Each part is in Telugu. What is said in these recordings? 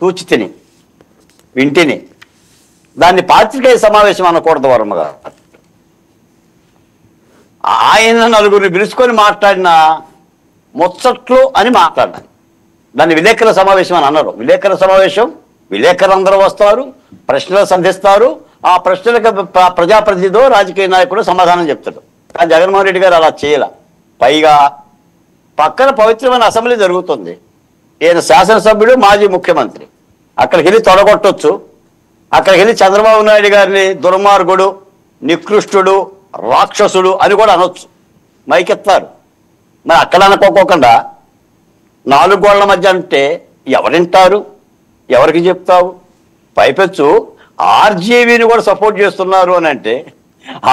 తూచితిని వింటిని. దాన్ని పాత్రికేయ సమావేశం అనకూడదు వర్మ గారు. ఆయన నలుగురిని పిలుచుకొని మాట్లాడిన ముచ్చట్లు అని మాట్లాడాలి. దాన్ని విలేకరుల సమావేశం అని అన్నారు. విలేకరుల సమావేశం, విలేకరులు అందరూ వస్తారు, ప్రశ్నలు సంధిస్తారు. ఆ ప్రశ్నలకు ప్రజాప్రతినిధో రాజకీయ నాయకుడు సమాధానం చెప్తాడు. కానీ జగన్మోహన్ రెడ్డి గారు అలా చేయాల. పైగా పక్కన పవిత్రమైన అసెంబ్లీ జరుగుతుంది. ఈయన శాసనసభ్యుడు, మాజీ ముఖ్యమంత్రి. అక్కడికి వెళ్ళి తొడగొట్టొచ్చు. అక్కడికి వెళ్ళి చంద్రబాబు నాయుడు గారిని దుర్మార్గుడు, నికృష్టుడు, రాక్షసుడు అని కూడా అనొచ్చు. మైకెత్తారు. మరి అక్కడ అనుకోకుండా 4 గోళ్ల మధ్య అంటే ఎవరింటారు, ఎవరికి చెప్తావు? పైపెచ్చు ఆర్జీవీని కూడా సపోర్ట్ చేస్తున్నారు అని అంటే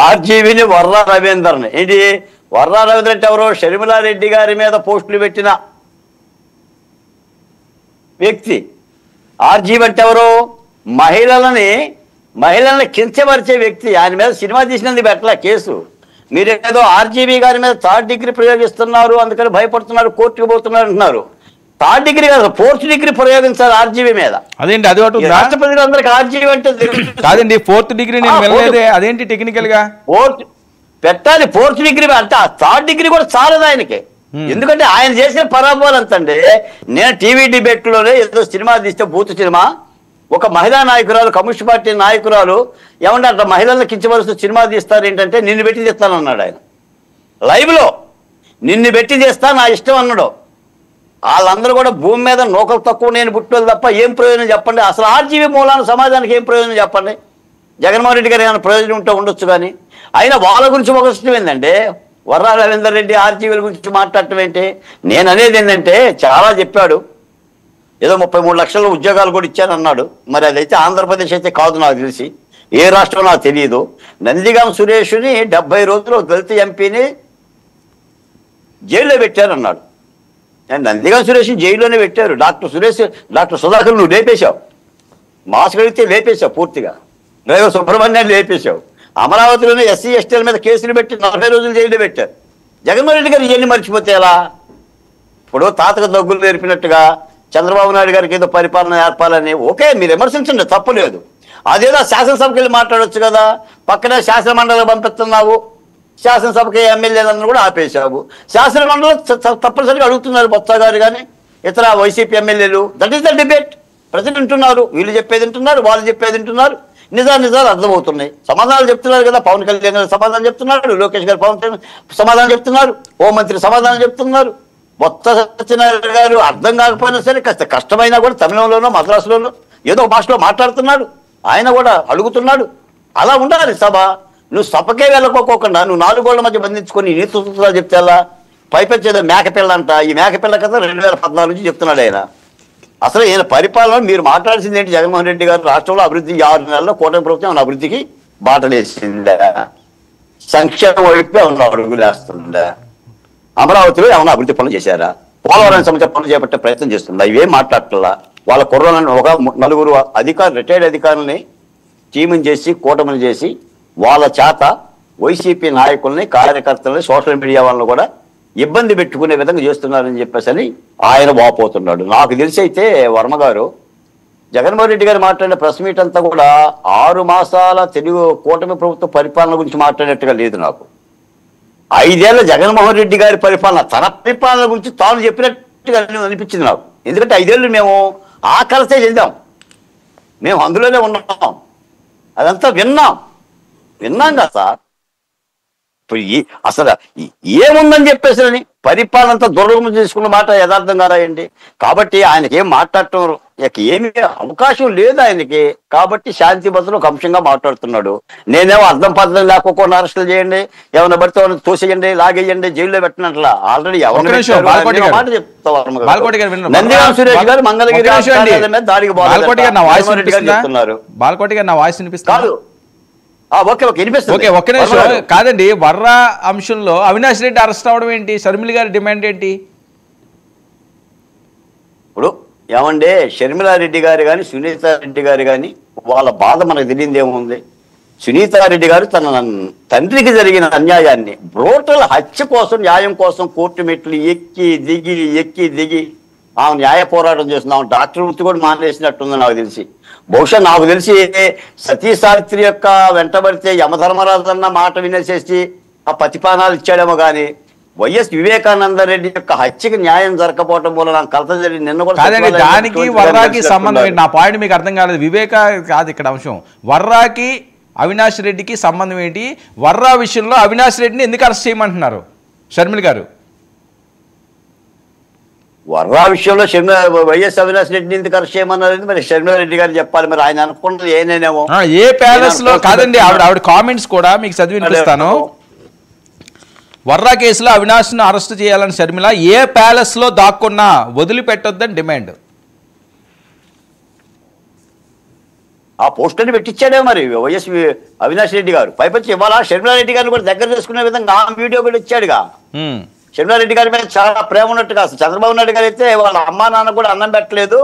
ఆర్జీవీని వర్రా రవీందర్ని ఏంటి? వర్రా రవీంద్ర అంటే ఎవరో షర్మిలారెడ్డి గారి మీద పోస్టులు పెట్టిన వ్యక్తి. ఆర్జీవీ అంటే ఎవరో మహిళల్ని కించపరిచే వ్యక్తి. ఆయన మీద సినిమా తీసినందుకు పెట్టలే కేసు. మీరేదో ఆర్జీవీ గారి మీద 3rd డిగ్రీ ప్రయోగిస్తున్నారు, అందుకని భయపడుతున్నారు, కోర్టుకు పోతున్నారు అంటున్నారు. 3rd డిగ్రీ కాదు, 4th డిగ్రీ ప్రయోగించాలి ఆర్జీవీ మీద. అదేంటి అది రాష్ట్రపతి అందరికి ఆర్జీవీ అంటే కాదండి. 4th డిగ్రీ నేను వెళ్ళలేదే, అదేంటి టెక్నికల్ గా పెట్టాలి. 4th డిగ్రీ అంటే 3rd డిగ్రీ కూడా చాలదు ఆయనకి. ఎందుకంటే ఆయన చేసిన పరాభవాలు అంతండి. నేను టీవీ డిబేట్ లోనే ఏదో సినిమా తీస్తే బూత్ సినిమా, ఒక మహిళా నాయకురాలు, కమ్యూనిస్ట్ పార్టీ నాయకురాలు ఏమంటే అట్లా మహిళలను కించవలసిన సినిమా తీస్తారు ఏంటంటే నిన్ను పెట్టి తీస్తాను అన్నాడు ఆయన లైవ్ లో. నిన్ను పెట్టి చేస్తా, నా ఇష్టం అన్నాడు. వాళ్ళందరూ కూడా భూమి మీద నూకలు తక్కువ నేను పుట్టుకోవాలి తప్ప ఏం ప్రయోజనం చెప్పండి? అసలు ఆర్జీవీ మూలాన సమాజానికి ఏం ప్రయోజనం చెప్పండి? జగన్మోహన్ రెడ్డి గారు ఏమైనా ప్రయోజనం ఉంటే ఉండొచ్చు, కానీ అయినా వాళ్ళ గురించి ఒక ఇష్టం ఏంటంటే వర్రా రవీందర్ రెడ్డి ఆర్జీవీల గురించి మాట్లాడటం ఏంటి? నేను అనేది ఏంటంటే చాలా చెప్పాడు, ఏదో 33 లక్షల ఉద్యోగాలు కూడా ఇచ్చానన్నాడు. మరి అదైతే ఆంధ్రప్రదేశ్ అయితే కాదు నాకు తెలిసి, ఏ రాష్ట్రం నాకు తెలియదు. నందిగాం సురేష్ని 70 రోజులు దళిత ఎంపీని జైల్లో పెట్టారన్నాడు. నందిగాం సురేష్ని జైల్లోనే పెట్టారు. డాక్టర్ సుధాకర్ నువ్వు లేపేశావు, మాస్క్ అడిగితే లేపేశావు, పూర్తిగా డ్రైవర్ సుబ్రహ్మణ్యాన్ని లేపేశావు. అమరావతిలోనే ఎస్సీ ఎస్టీల మీద కేసులు పెట్టి 40 రోజులు జైల్లో పెట్టారు. జగన్మోహన్ రెడ్డి గారు ఇవన్నీ మర్చిపోతే ఎలా? ఇప్పుడు తాతకు దగ్గులు నేర్పినట్టుగా చంద్రబాబు నాయుడు గారికి ఏదో పరిపాలన ఏర్పాలని ఓకే, మీరు విమర్శించండి, తప్పులేదు. అదేదో శాసనసభకి వెళ్ళి మాట్లాడవచ్చు కదా. పక్కనే శాసన మండలికి పంపిస్తున్నావు, శాసనసభకి ఎమ్మెల్యేలను కూడా ఆపేశావు. శాసన మండలి తప్పనిసరిగా అడుగుతున్నారు బొత్స గారు కానీ ఇతర వైసీపీ ఎమ్మెల్యేలు. That is the debate. ప్రజలు వింటున్నారు, వీళ్ళు చెప్పేది వింటున్నారు, వాళ్ళు చెప్పేది వింటున్నారు. నిజాలు అర్థమవుతున్నాయి. సమాధానాలు చెప్తున్నారు కదా. పవన్ కళ్యాణ్ గారు సమాధానం చెప్తున్నాడు, లోకేష్ గారు సమాధానం చెప్తున్నారు, హోంమంత్రి సమాధానం చెప్తున్నారు. బొత్స సత్యనారాయణ గారు అర్థం కాకపోయినా సరే కాస్త కష్టమైనా కూడా తమిళంలోనో మద్రాసులోనో ఏదో భాషలో మాట్లాడుతున్నాడు. ఆయన కూడా అడుగుతున్నాడు. అలా ఉండాలి సభ. నువ్వు సభకే వెళ్ళకోకుండా నువ్వు 4 గోళ్ల మధ్య బంధించుకొని నీతులు చెప్తే ఎలా? పైపెచ్చేదో మేకపిల్ల అంట. ఈ మేకపిల్ల కదా 2014 నుంచి చెప్తున్నాడు ఆయన. అసలు ఈయన పరిపాలన మీరు మాట్లాడాల్సింది ఏంటి? జగన్మోహన్ రెడ్డి గారు రాష్ట్రంలో అభివృద్ధి 6 నెలల్లో కూటమి ప్రభుత్వం అభివృద్ధికి బాటలేసిందా? సంక్షేమ వైపు ఏమన్నా అడుగులు వేస్తుందా? అమరావతిలో ఏమన్నా అభివృద్ధి పనులు చేశారా? పోలవరం సంబంధించిన పనులు చేపట్టే ప్రయత్నం చేస్తుందా? ఇవేం మాట్లాడట్లా. వాళ్ళ కుర్రలను ఒక 4 రిటైర్డ్ అధికారులని టీముని చేసి కూటమిని చేసి వాళ్ళ చేత వైసీపీ నాయకుల్ని, కార్యకర్తలని, సోషల్ మీడియా వాళ్ళని కూడా ఇబ్బంది పెట్టుకునే విధంగా చేస్తున్నారని చెప్పేసి ఆయన వాపోతున్నాడు. నాకు తెలిసి అయితే వర్మ గారు జగన్మోహన్ రెడ్డి గారు మాట్లాడిన ప్రెస్ మీట్ అంతా కూడా 6 మాసాల తెలుగు కూటమి ప్రభుత్వ పరిపాలన గురించి మాట్లాడినట్టుగా లేదు. నాకు 5 ఏళ్ల జగన్మోహన్ రెడ్డి గారి పరిపాలన, తన పరిపాలన గురించి తాను చెప్పినట్టుగా అనిపించింది నాకు. ఎందుకంటే 5 ఏళ్ళు మేము ఆకలిసే చెందాం, మేము అందులోనే ఉన్నాం, అదంతా విన్నాం కదా సార్. ఇప్పుడు అసలు ఏముందని చెప్పేసి పరిపాలనంతా దుర్గం చేసుకున్న మాట యథార్థం కారాయండి. కాబట్టి ఆయనకి ఏం మాట్లాడటం ఏమి అవకాశం లేదు ఆయనకి. కాబట్టి శాంతి భద్రతలు ఒక అంశంగా మాట్లాడుతున్నాడు. నేనేమో అర్థం పద్ధతి లేకపోకుండా అరెస్టులు చేయండి, ఏమైనా పడితే తోసేయండి, లాగేయండి, జైల్లో పెట్టినట్లా ఆల్రెడీ మాట చెప్తాను. నందిగాం సురేష్ గారు మంగళగిరి మీద దాడికి చెప్తున్నారు. కాదు కాదండి. వర్రా అంశంలో అవినాష్ రెడ్డి అరెస్ట్ అవడం ఏంటి? షర్మిల గారి డిమాండ్ ఏంటి? ఇప్పుడు ఏమంటే షర్మిలారెడ్డి గారు కానీ సునీతారెడ్డి గారు కానీ వాళ్ళ బాధ మనకు తెలియదు ఏముంది. సునీతారెడ్డి గారు తన తండ్రికి జరిగిన అన్యాయాన్ని, బ్రోటల్ హత్య కోసం, న్యాయం కోసం కోర్టు మెట్లు ఎక్కి దిగి ఆమె న్యాయ పోరాటం చేస్తున్నాం, డాక్టర్ వృత్తి కూడా మానేసినట్టుంది నాకు తెలిసి. బహుశా నాకు తెలిసి సతీ సావిత్రి యొక్క వెంటబడితే యమధర్మరాజు అన్న మాట వినేసేసి ఆ ప్రతిపాదనాలు ఇచ్చాడేమో కానీ వైఎస్ వివేకానంద రెడ్డి యొక్క హత్యకి న్యాయం జరగకపోవడం వల్ల నాకు కలత జరిగింది. నిన్న కూడా కాదండి, దానికి వర్రాకి సంబంధం ఏంటి? నా పాయింట్ మీకు అర్థం కాలేదు. వివేక కాదు ఇక్కడ అంశం. వర్రాకి అవినాష్ రెడ్డికి సంబంధం ఏంటి? వర్రా విషయంలో అవినాష్ రెడ్డిని ఎందుకు అరెస్ట్ చేయమంటున్నారు షర్మిల గారు? వర్రా విషయంలో వైఎస్ అవినాష్ రెడ్డిని ఎందుకు అరెస్ట్ చేయమన్నారని మరి షర్మిల రెడ్డి గారు చెప్పాలి. మరి ఆయన అనుకున్నది ఏనేనేమో. ఏ ప్యాలెస్ లో కాదండి, ఆవిడ కామెంట్స్ కూడా మీకు చదివి వినిపిస్తాను. వర్రా కేసులో అవినాష్ను అరెస్ట్ చేయాలని షర్మిల ఏ ప్యాలెస్ లో దాక్కున్నా వదిలిపెట్టొద్దని డిమాండ్. ఆ పోస్టర్ని పెట్టించాడే మరి వైఎస్ అవినాష్ రెడ్డి గారు. పైపచ్చి ఇవాళ షర్మిలా రెడ్డి గారిని కూడా దగ్గర చేసుకునే విధంగా ఆ వీడియో కూడా ఇచ్చాడుగా. షర్మిలా రెడ్డి గారి మీద చాలా ప్రేమ ఉన్నట్టుగా. చంద్రబాబు నాయుడు గారు అయితే వాళ్ళ అమ్మా నాన్న కూడా అన్నం పెట్టలేదు,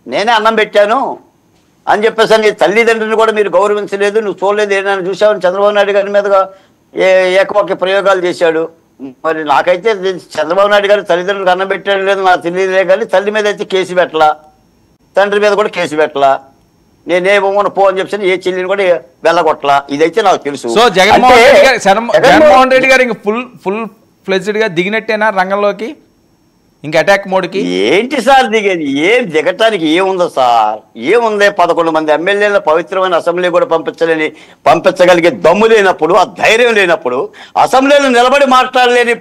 నేనే అన్నం పెట్టాను అని చెప్పేసి అని తల్లిదండ్రులను కూడా మీరు గౌరవించలేదు, నువ్వు చూడలేదు, ఏదైనా చూసావని చంద్రబాబు నాయుడు గారి మీదుగా ఏకవాక్య ప్రయోగాలు చేశాడు. మరి నాకైతే చంద్రబాబు నాయుడు గారు తల్లిదండ్రులకు అన్నం పెట్టాడు లేదు నాకు తెలియదులే, కానీ తల్లి మీద అయితే కేసు పెట్టలా, తండ్రి మీద కూడా కేసు పెట్టలా, నేనేమో పో అని చెప్పి ఏ చెల్లిని కూడా వెళ్ళగొట్టలా. ఇదైతే నాకు తెలుసు. సో జగన్మోహన్ రెడ్డి గారు ఇంక ఫుల్ ఫ్లెజ్డ్ గా దిగినట్టేనా రంగంలోకి, ఇంకా అటాక్ మోడ్కి? ఏంటి సార్ దిగేది? ఏం దిగటానికి ఏముందో సార్? ఏముంది? 11 మంది ఎమ్మెల్యేల పవిత్రమైన అసెంబ్లీ కూడా పంపించగలిగే దమ్ము లేనప్పుడు, ఆ ధైర్యం లేనప్పుడు, అసెంబ్లీలో నిలబడి మాట్లాడలేని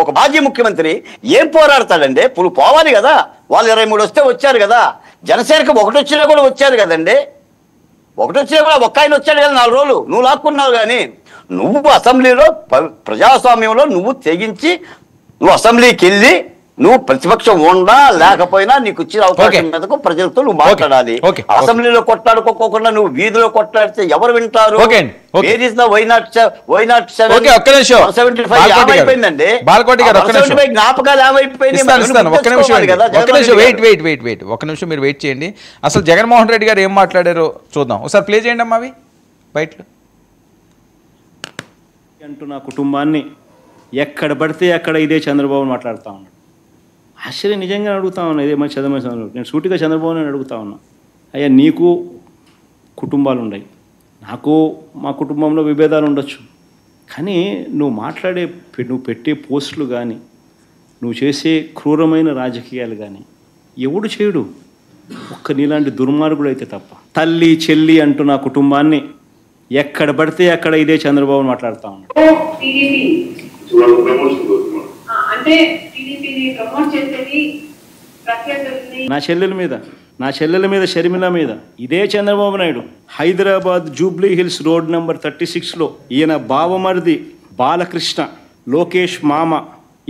ఒక మాజీ ముఖ్యమంత్రి ఏం పోరాడతాడండి? పోవాలి కదా. వాళ్ళు 23 వస్తే వచ్చారు కదా. జనసేనకు 1 వచ్చినా కూడా వచ్చారు కదండి. 1 వచ్చినా కూడా ఒక్క ఆయన వచ్చాడు కదా 4 రోజులు. నువ్వు లాక్కున్నావు. కానీ నువ్వు అసెంబ్లీలో ప్రజాస్వామ్యంలో నువ్వు తెగించి నువ్వు అసెంబ్లీకి వెళ్ళి నువ్వు ప్రతిపక్షం ఉండా లేకపోయినా నీకు ఇచ్చిన అవకాశం మీదకు ప్రజలతో నువ్వు మాట్లాడాలి. అసెంబ్లీలో కొట్లాడుకోకుండా నువ్వు వీధిలో కొట్లాడితే ఎవరు వింటారు? జ్ఞాపకాలు ఒక నిమిషం మీరు వెయిట్ చేయండి. అసలు జగన్మోహన్ రెడ్డి గారు ఏం మాట్లాడారో చూద్దాం. ఒకసారి ప్లే చేయండి అమ్మా అవి బయట. అంటూ నా కుటుంబాన్ని ఎక్కడ పడితే అక్కడ ఇదే చంద్రబాబు మాట్లాడుతూ ఉన్నాడు. ఆశ్చర్యం నిజంగా అడుగుతా ఉన్నా. ఇదే మన చంద్రబాబు నేను సూటిగా చంద్రబాబుని అడుగుతా ఉన్నా, అయ్యా నీకు కుటుంబాలు ఉన్నాయి, నాకు మా కుటుంబంలో విభేదాలు ఉండొచ్చు, కానీ నువ్వు పెట్టే పోస్టులు కానీ నువ్వు చేసే క్రూరమైన రాజకీయాలు కానీ ఎవడు చేయడు, ఒక్క నీలాంటి దుర్మార్గుడు అయితే తప్ప. తల్లి చెల్లి అంటూ నా కుటుంబాన్ని ఎక్కడ పడితే అక్కడ ఇదే చంద్రబాబు మాట్లాడుతూ ఉన్నాడు. నా చెల్లెల మీద షర్మిల మీద ఇదే చంద్రబాబు నాయుడు హైదరాబాద్ జూబ్లీ హిల్స్ రోడ్ నెంబర్ 36లో ఈయన బావమరిది బాలకృష్ణ, లోకేష్ మామ,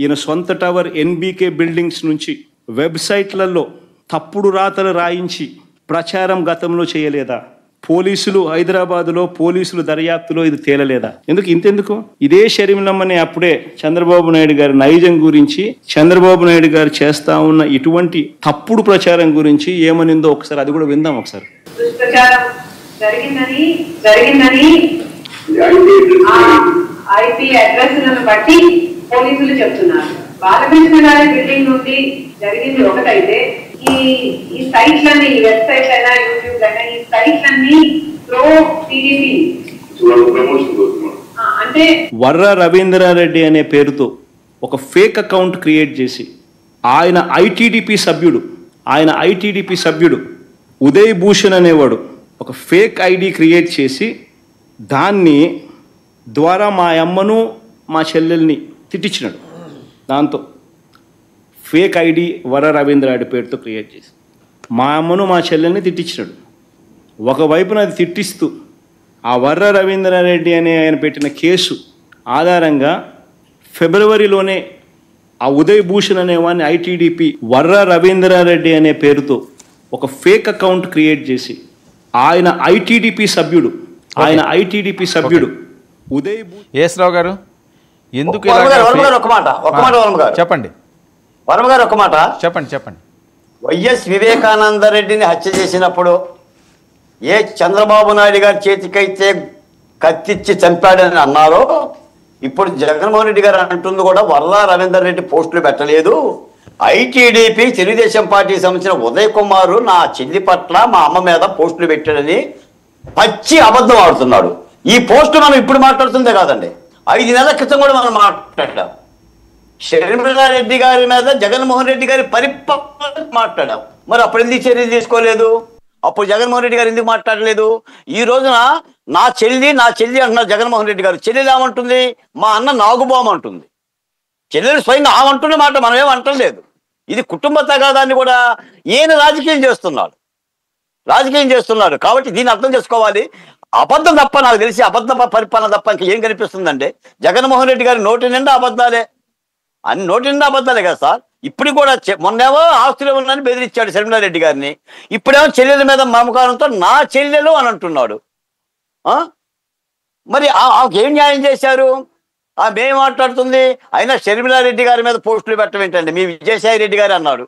ఈయన సొంత టవర్ ఎన్బీకే బిల్డింగ్స్ నుంచి వెబ్సైట్లలో తప్పుడు రాతలు రాయించి ప్రచారం గతంలో చేయలేదా? పోలీసులు హైదరాబాదులో పోలీసులు దర్యాప్తులో ఇది తేలలేదా? ఇంతెందుకు ఇదే షర్మిలమ్మని అప్పుడే చంద్రబాబు నాయుడు గారి నైజం గురించి, చంద్రబాబు నాయుడు గారు చేస్తా ఉన్న ఇటువంటి తప్పుడు ప్రచారం గురించి ఏమనిందో ఒకసారి అది కూడా విందాం. ఒకసారి దుష్ప్రచారం జరిగిందని ఐపీ అడ్రస్లను బట్టి పోలీసులు చెప్తున్నారు. బాలకృష్ణ గారి బిల్డింగ్ నుండి జరిగింది ఒకటైతే ఈ సైట్లన్నీ, ఈ వెబ్సైట్ అయినా యూట్యూబ్ అయినా ఈ సైట్లన్నీ ప్రో టీడీపీ అంటే వర్రా రవీంద్రారెడ్డి అనే పేరుతో ఒక ఫేక్ అకౌంట్ క్రియేట్ చేసి ఆయన ఐటీడీపీ సభ్యుడు ఉదయ్ భూషణ్ అనేవాడు ఒక ఫేక్ ఐడి క్రియేట్ చేసి దాన్ని ద్వారా మా అమ్మను మా చెల్లెల్ని తిట్టించినాడు. దాంతో ఫేక్ ఐడి వర్రా రవీంద్రారెడ్డి పేరుతో క్రియేట్ చేసి మా అమ్మను మా చెల్లెల్ని తిట్టించినాడు. ఒకవైపున అది తిట్టిస్తూ ఆ వర్రా రవీంద్రారెడ్డి అనే ఆయన పెట్టిన కేసు ఆధారంగా ఫిబ్రవరిలోనే ఆ ఉదయ్ భూషణ్ అనేవాడిని ఐటీడీపీ వర్రా రవీంద్రారెడ్డి అనే పేరుతో ఒక ఫేక్ అకౌంట్ క్రియేట్ చేసి ఆయన ఐటీడీపీ సభ్యుడు ఉదయ్ యేసరావు గారు ఎందుకు చెప్పండి చెప్పండి. వైఎస్ వివేకానంద రెడ్డిని హత్య చేసినప్పుడు ఏ చంద్రబాబు నాయుడు గారి చేతికైతే కత్తిచ్చి చంపాడని అన్నారో, ఇప్పుడు జగన్మోహన్ రెడ్డి గారు అంటుంది కూడా వర్రా రవీందర్ రెడ్డి పోస్టులు పెట్టలేదు, ఐటీడీపీ తెలుగుదేశం పార్టీకి సంబంధించిన ఉదయ్ కుమార్ నా చెల్లి పట్ల మా అమ్మ మీద పోస్టులు పెట్టాడని పచ్చి అబద్ధం ఆడుతున్నాడు. ఈ పోస్టు మనం ఇప్పుడు మాట్లాడుతుందే కాదండి, 5 నెలల క్రితం కూడా మనం మాట్లాడాం. షర్మిలారెడ్డి గారి మీద జగన్మోహన్ రెడ్డి గారి పరిపాలన మాట్లాడాం. మరి అప్పుడు ఎందుకు చర్యలు తీసుకోలేదు? అప్పుడు జగన్మోహన్ రెడ్డి గారు ఎందుకు మాట్లాడలేదు? ఈ రోజున నా చెల్లి అంటున్నారు జగన్మోహన్ రెడ్డి గారు. చెల్లెలు ఏమంటుంది? మా అన్న నాగుబాము అంటుంది. చెల్లెలు స్వయంగా ఆమంటున్న మాట మనం ఏమంటలేదు. ఇది కుటుంబ తగాదాన్ని కూడా ఈయన రాజకీయం చేస్తున్నాడు. కాబట్టి దీన్ని అర్థం చేసుకోవాలి. అబద్ధం తప్ప నాకు తెలిసి అబద్ధ పరిపాలన తప్ప ఇంకా ఏం కనిపిస్తుందండి? జగన్మోహన్ రెడ్డి గారి నోటి నిండా అబద్ధాలే, అన్ని నోటి నిండా అబద్ధాలే కదా సార్. ఇప్పుడు కూడా మొన్నేమో ఆస్తులు ఉన్నాయని బెదిరించాడు షర్మిలారెడ్డి గారిని, ఇప్పుడేమో చెల్లెల మీద మమకారంతో నా చెల్లెలు అని అంటున్నాడు. మరి ఏం న్యాయం చేశారు? ఆమె మాట్లాడుతుంది. అయినా షర్మిలారెడ్డి గారి మీద పోస్టులు పెట్టవేంటండి? మీ విజయసాయి రెడ్డి గారు అన్నాడు,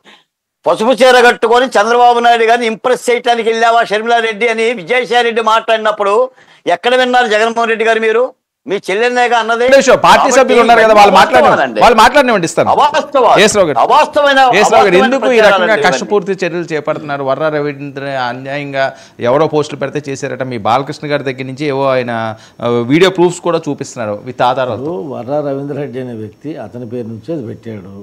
పసుపు చీర కట్టుకొని చంద్రబాబు నాయుడు గారిని ఇంప్రెస్ చేయడానికి వెళ్ళావా షర్మిలారెడ్డి అని విజయసాయి రెడ్డి మాట్లాడినప్పుడు ఎక్కడ విన్నారు జగన్మోహన్ రెడ్డి గారు? మీరు మీ చెల్లెనేగా అన్నది. పార్టీ సభ్యులు ఉన్నారు కదా, వాళ్ళు మాట్లాడినండి ఇస్తాను. ఎందుకు ఈ రకంగా కక్షపూర్తి చర్యలు చేపడుతున్నారు? వర్రా రవీంద్ర అన్యాయంగా ఎవరో పోస్టులు పెడితే చేశారట. మీ బాలకృష్ణ గారి దగ్గర నుంచి ఏవో ఆయన వీడియో ప్రూఫ్స్ కూడా చూపిస్తున్నారు విత్ ఆధారాలు. వర్రా రవీంద్ర రెడ్డి అనే వ్యక్తి అతని పేరు నుంచి అది పెట్టాడు.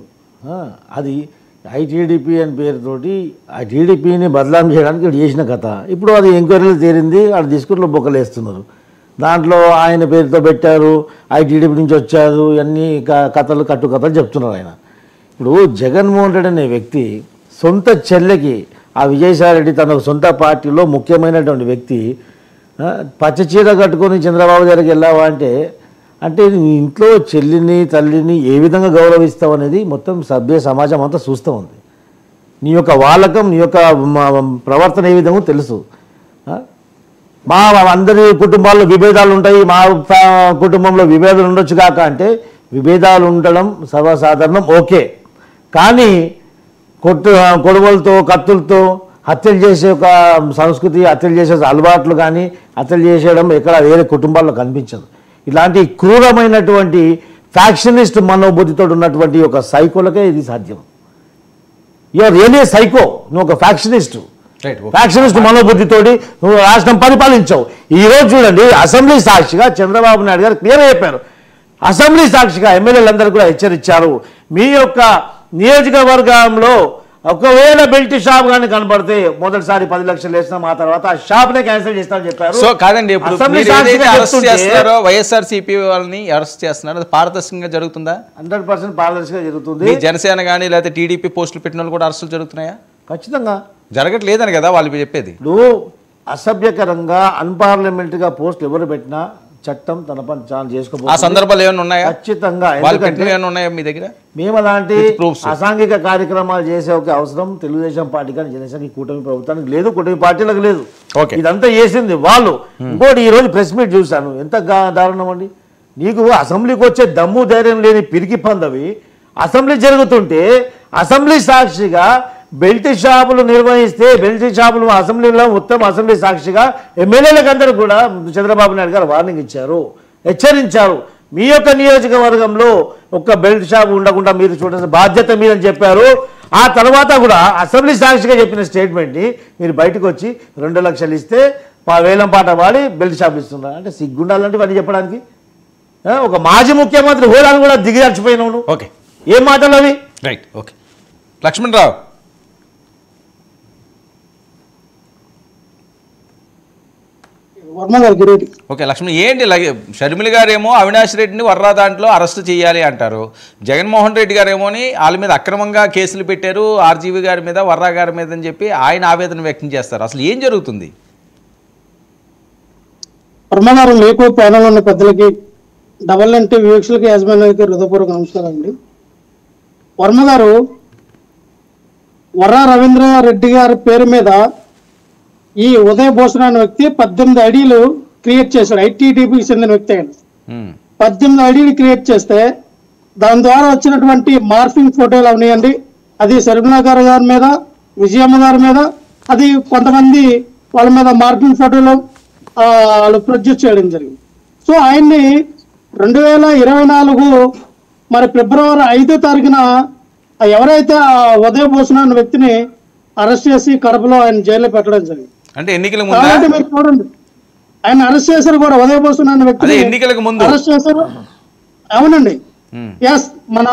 అది ఐటీడీపీ అని పేరుతోటి ఆ టీడీపీని బదలాం చేయడానికి ఇప్పుడు చేసిన కథ. ఇప్పుడు అది ఎంక్వైరీలు తేరింది, అది తీసుకుని బొక్కలు వేస్తున్నారు. దాంట్లో ఆయన పేరుతో పెట్టారు, ఐటీడీపీ నుంచి వచ్చారు, ఇవన్నీ కట్టుకథలు చెప్తున్నారు ఆయన. ఇప్పుడు జగన్మోహన్ రెడ్డి అనే వ్యక్తి సొంత చెల్లెకి, ఆ విజయసాయిరెడ్డి తన సొంత పార్టీలో ముఖ్యమైనటువంటి వ్యక్తి, పచ్చచీర కట్టుకొని చంద్రబాబు గారికి వెళ్ళావా అంటే ఇంట్లో చెల్లిని తల్లిని ఏ విధంగా గౌరవిస్తావు అనేది మొత్తం సభ్య సమాజం అంతా చూస్తూ ఉంది. నీ యొక్క వాలకం, నీ యొక్క ప్రవర్తన ఏ విధంగా తెలుసు. మా అందరి కుటుంబాల్లో విభేదాలు ఉంటాయి, మా కుటుంబంలో విభేదాలు ఉండొచ్చు కాక అంటే విభేదాలు ఉండడం సర్వసాధారణం, ఓకే. కానీ కొడవలతో కత్తులతో హత్యలు చేసే ఒక సంస్కృతి, హత్యలు చేసే అలవాట్లు కానీ హత్యలు చేసేయడం ఎక్కడ వేరే కుటుంబాల్లో కనిపించదు. ఇలాంటి క్రూరమైనటువంటి ఫ్యాక్షనిస్ట్ మనోబుద్ధితో ఉన్నటువంటి ఒక సైకోలకే ఇది సాధ్యం. యూఆర్ రియలీ సైకో, నువ్వు ఒక ఫ్యాక్షనిస్ట్ మనోబుద్ధితోటి నువ్వు రాష్ట్రం పరిపాలించావు. ఈరోజు చూడండి, అసెంబ్లీ సాక్షిగా చంద్రబాబు నాయుడు గారు క్లియర్గా చెప్పారు. అసెంబ్లీ సాక్షిగా ఎమ్మెల్యేలందరూ కూడా హెచ్చరించారు, మీ యొక్క నియోజకవర్గంలో ఒకవేళ బెల్ట్ షాప్ కానీ కనబడితే మొదటిసారి 10 లక్షలు వేసినాం, ఆ తర్వాత ఆ షాప్ నే క్యాన్సిల్ చేస్తామని చెప్పారు. సో కాదండి, వైఎస్ఆర్సీపీ వాళ్ళని అరెస్ట్ చేస్తున్నారు, అది పారదర్శకంగా జరుగుతుందా? 100% పారదర్శకంగా జరుగుతుంది. జనసేన కానీ లేకపోతే టీడీపీ పోస్టులు పెట్టిన వాళ్ళు కూడా అరెస్టులు జరుగుతున్నాయా? ఖచ్చితంగా జరగట్లేదని కదా వాళ్ళు చెప్పేది. ఇప్పుడు అసభ్యకరంగా అన్పార్లమెంటరీగా పోస్టులు ఎవరు పెట్టినా చట్టం తన పని చాలా చేసుకోవాలి. ఆ సందర్భాలు ఏమైనా ఉన్నాయా? ఖచ్చితంగా. ఉన్నాయా మీ దగ్గర? మేము అలాంటి అసాంఘిక కార్యక్రమాలు చేసే ఒక అవసరం తెలుగుదేశం పార్టీ కానీ జనసేన కూటమి ప్రభుత్వానికి లేదు, కూటమి పార్టీలకు లేదు. ఇదంతా చేసింది వాళ్ళు. ఇంకోటి ఈ రోజు ప్రెస్ మీట్ చూశాను, ఎంత దారుణం అండి. నీకు అసెంబ్లీకి వచ్చే దమ్ము ధైర్యం లేని పిరికి పందవి అసెంబ్లీ జరుగుతుంటే అసెంబ్లీ సాక్షిగా బెల్ట్ షాపులు నిర్వహిస్తే బెల్ట్ షాపులు అసెంబ్లీలో మొత్తం అసెంబ్లీ సాక్షిగా ఎమ్మెల్యేలకు అందరూ కూడా చంద్రబాబు నాయుడు గారు వార్నింగ్ ఇచ్చారు, హెచ్చరించారు. మీ యొక్క నియోజకవర్గంలో ఒక్క బెల్ట్ షాప్ ఉండకుండా మీరు చూడాల్సిన బాధ్యత మీదని చెప్పారు. ఆ తర్వాత కూడా అసెంబ్లీ సాక్షిగా చెప్పిన స్టేట్మెంట్ని మీరు బయటకు వచ్చి 2 లక్షలు ఇస్తే వేలం పాట వాడి బెల్ట్ షాప్ ఇస్తున్నారు అంటే సిగ్గుండాలంటే ఇవన్నీ చెప్పడానికి. ఒక మాజీ ముఖ్యమంత్రి హోదాను కూడా దిగజార్చిపోయినావు. ఓకే, ఏం మాటలు అవి? రైట్. ఓకే, లక్ష్మణ్ రావు. ఓకే లక్ష్మణ్, ఏంటి షర్మిల గారేమో అవినాష్ రెడ్డిని వర్రా దాంట్లో అరెస్ట్ చేయాలి అంటారు, జగన్మోహన్ రెడ్డి గారేమోని వాళ్ళ మీద అక్రమంగా కేసులు పెట్టారు, ఆర్జీవి గారి మీద వర్రా గారి మీద అని చెప్పి ఆయన ఆవేదన వ్యక్తం చేస్తారు. అసలు ఏం జరుగుతుంది? వర్మగారు మీకు ప్యానల్ ఉన్న పెద్దలకి డబల్ వీక్షలకి యాజమాన్యానికి హృదయపూర్వక నమస్కారం అండి. వర్మగారు వర్రా రవీంద్ర రెడ్డి గారి పేరు మీద ఈ ఉదయ్ భూషణ్ అనే వ్యక్తి 18 ఐడీలు క్రియేట్ చేశాడు. ఐటీడీపీకి చెందిన వ్యక్తి ఆయన 18 ఐడీలు క్రియేట్ చేస్తే దాని ద్వారా వచ్చినటువంటి మార్ఫింగ్ ఫోటోలు అవనియండి, అది షర్మిలా గారి మీద, విజయమ్మ గారి మీద, అది కొంతమంది వాళ్ళ మీద మార్ఫింగ్ ఫోటోలు వాళ్ళు ప్రొడ్యూస్ చేయడం జరిగింది. సో ఆయన్ని 2024 మరి ఫిబ్రవరి 5వ తారీఖున ఎవరైతే ఆ ఉదయ భూషణ అనే వ్యక్తిని అరెస్ట్ చేసి కడపలో ఆయన జైల్లో పెట్టడం జరిగింది. అంటే ఎన్నికల కాబట్టి మీరు చూడండి, ఆయన అరెస్ట్ చేశారు కూడా, ఉదయ భూషణ అనే వ్యక్తిని ఎన్నికలకు ముందు అరెస్ట్ చేశారు. అవునండి, ఎస్, మన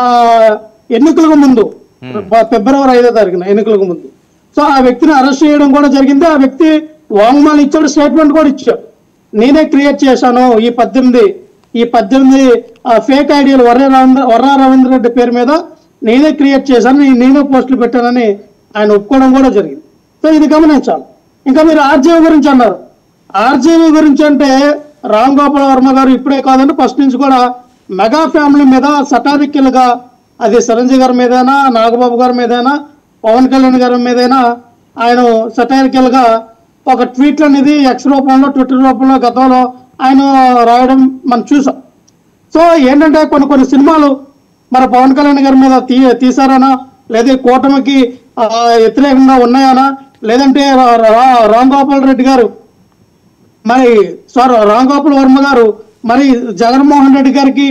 ఎన్నికలకు ముందు ఫిబ్రవరి 5వ తారీఖున ఎన్నికలకు ముందు. సో ఆ వ్యక్తిని అరెస్ట్ చేయడం కూడా జరిగింది. ఆ వ్యక్తి వాంగ్మూలం ఇచ్చాడు, స్టేట్మెంట్ కూడా ఇచ్చాడు. నేనే క్రియేట్ చేశాను ఈ 18 ఫేక్ ఐడియాలు వర్రా రవీంద్ర రెడ్డి పేరు మీద నేనే క్రియేట్ చేశాను, నేనే పోస్టులు పెట్టానని ఆయన ఒప్పుకోవడం కూడా జరిగింది. సో ఇది గమనించాలి. ఇంకా మీరు ఆర్జీవీ గురించి అన్నారు. ఆర్జీవీ గురించి అంటే రామ్ గోపాల్ వర్మ గారు ఇప్పుడే కాదండి, ఫస్ట్ నుంచి కూడా మెగా ఫ్యామిలీ మీద సటారికల్ గా, అది చిరంజీవి గారి మీదైనా, నాగబాబు గారి మీదైనా, పవన్ కళ్యాణ్ గారి మీదైనా ఆయన సటారికల్ గా ఒక ట్వీట్లు అనేది ఎక్స్ రూపంలో, ట్విట్టర్ రూపంలో గతంలో ఆయన రాయడం మనం చూసాం. సో ఏంటంటే కొన్ని సినిమాలు మన పవన్ కళ్యాణ్ గారి మీద తీసారనా, లేదా కూటమికి వ్యతిరేకంగా ఉన్నాయనా, లేదంటే రామ్ గోపాల్ రెడ్డి గారు రామ్ గోపాల్ వర్మ గారు మరి జగన్మోహన్ రెడ్డి గారికి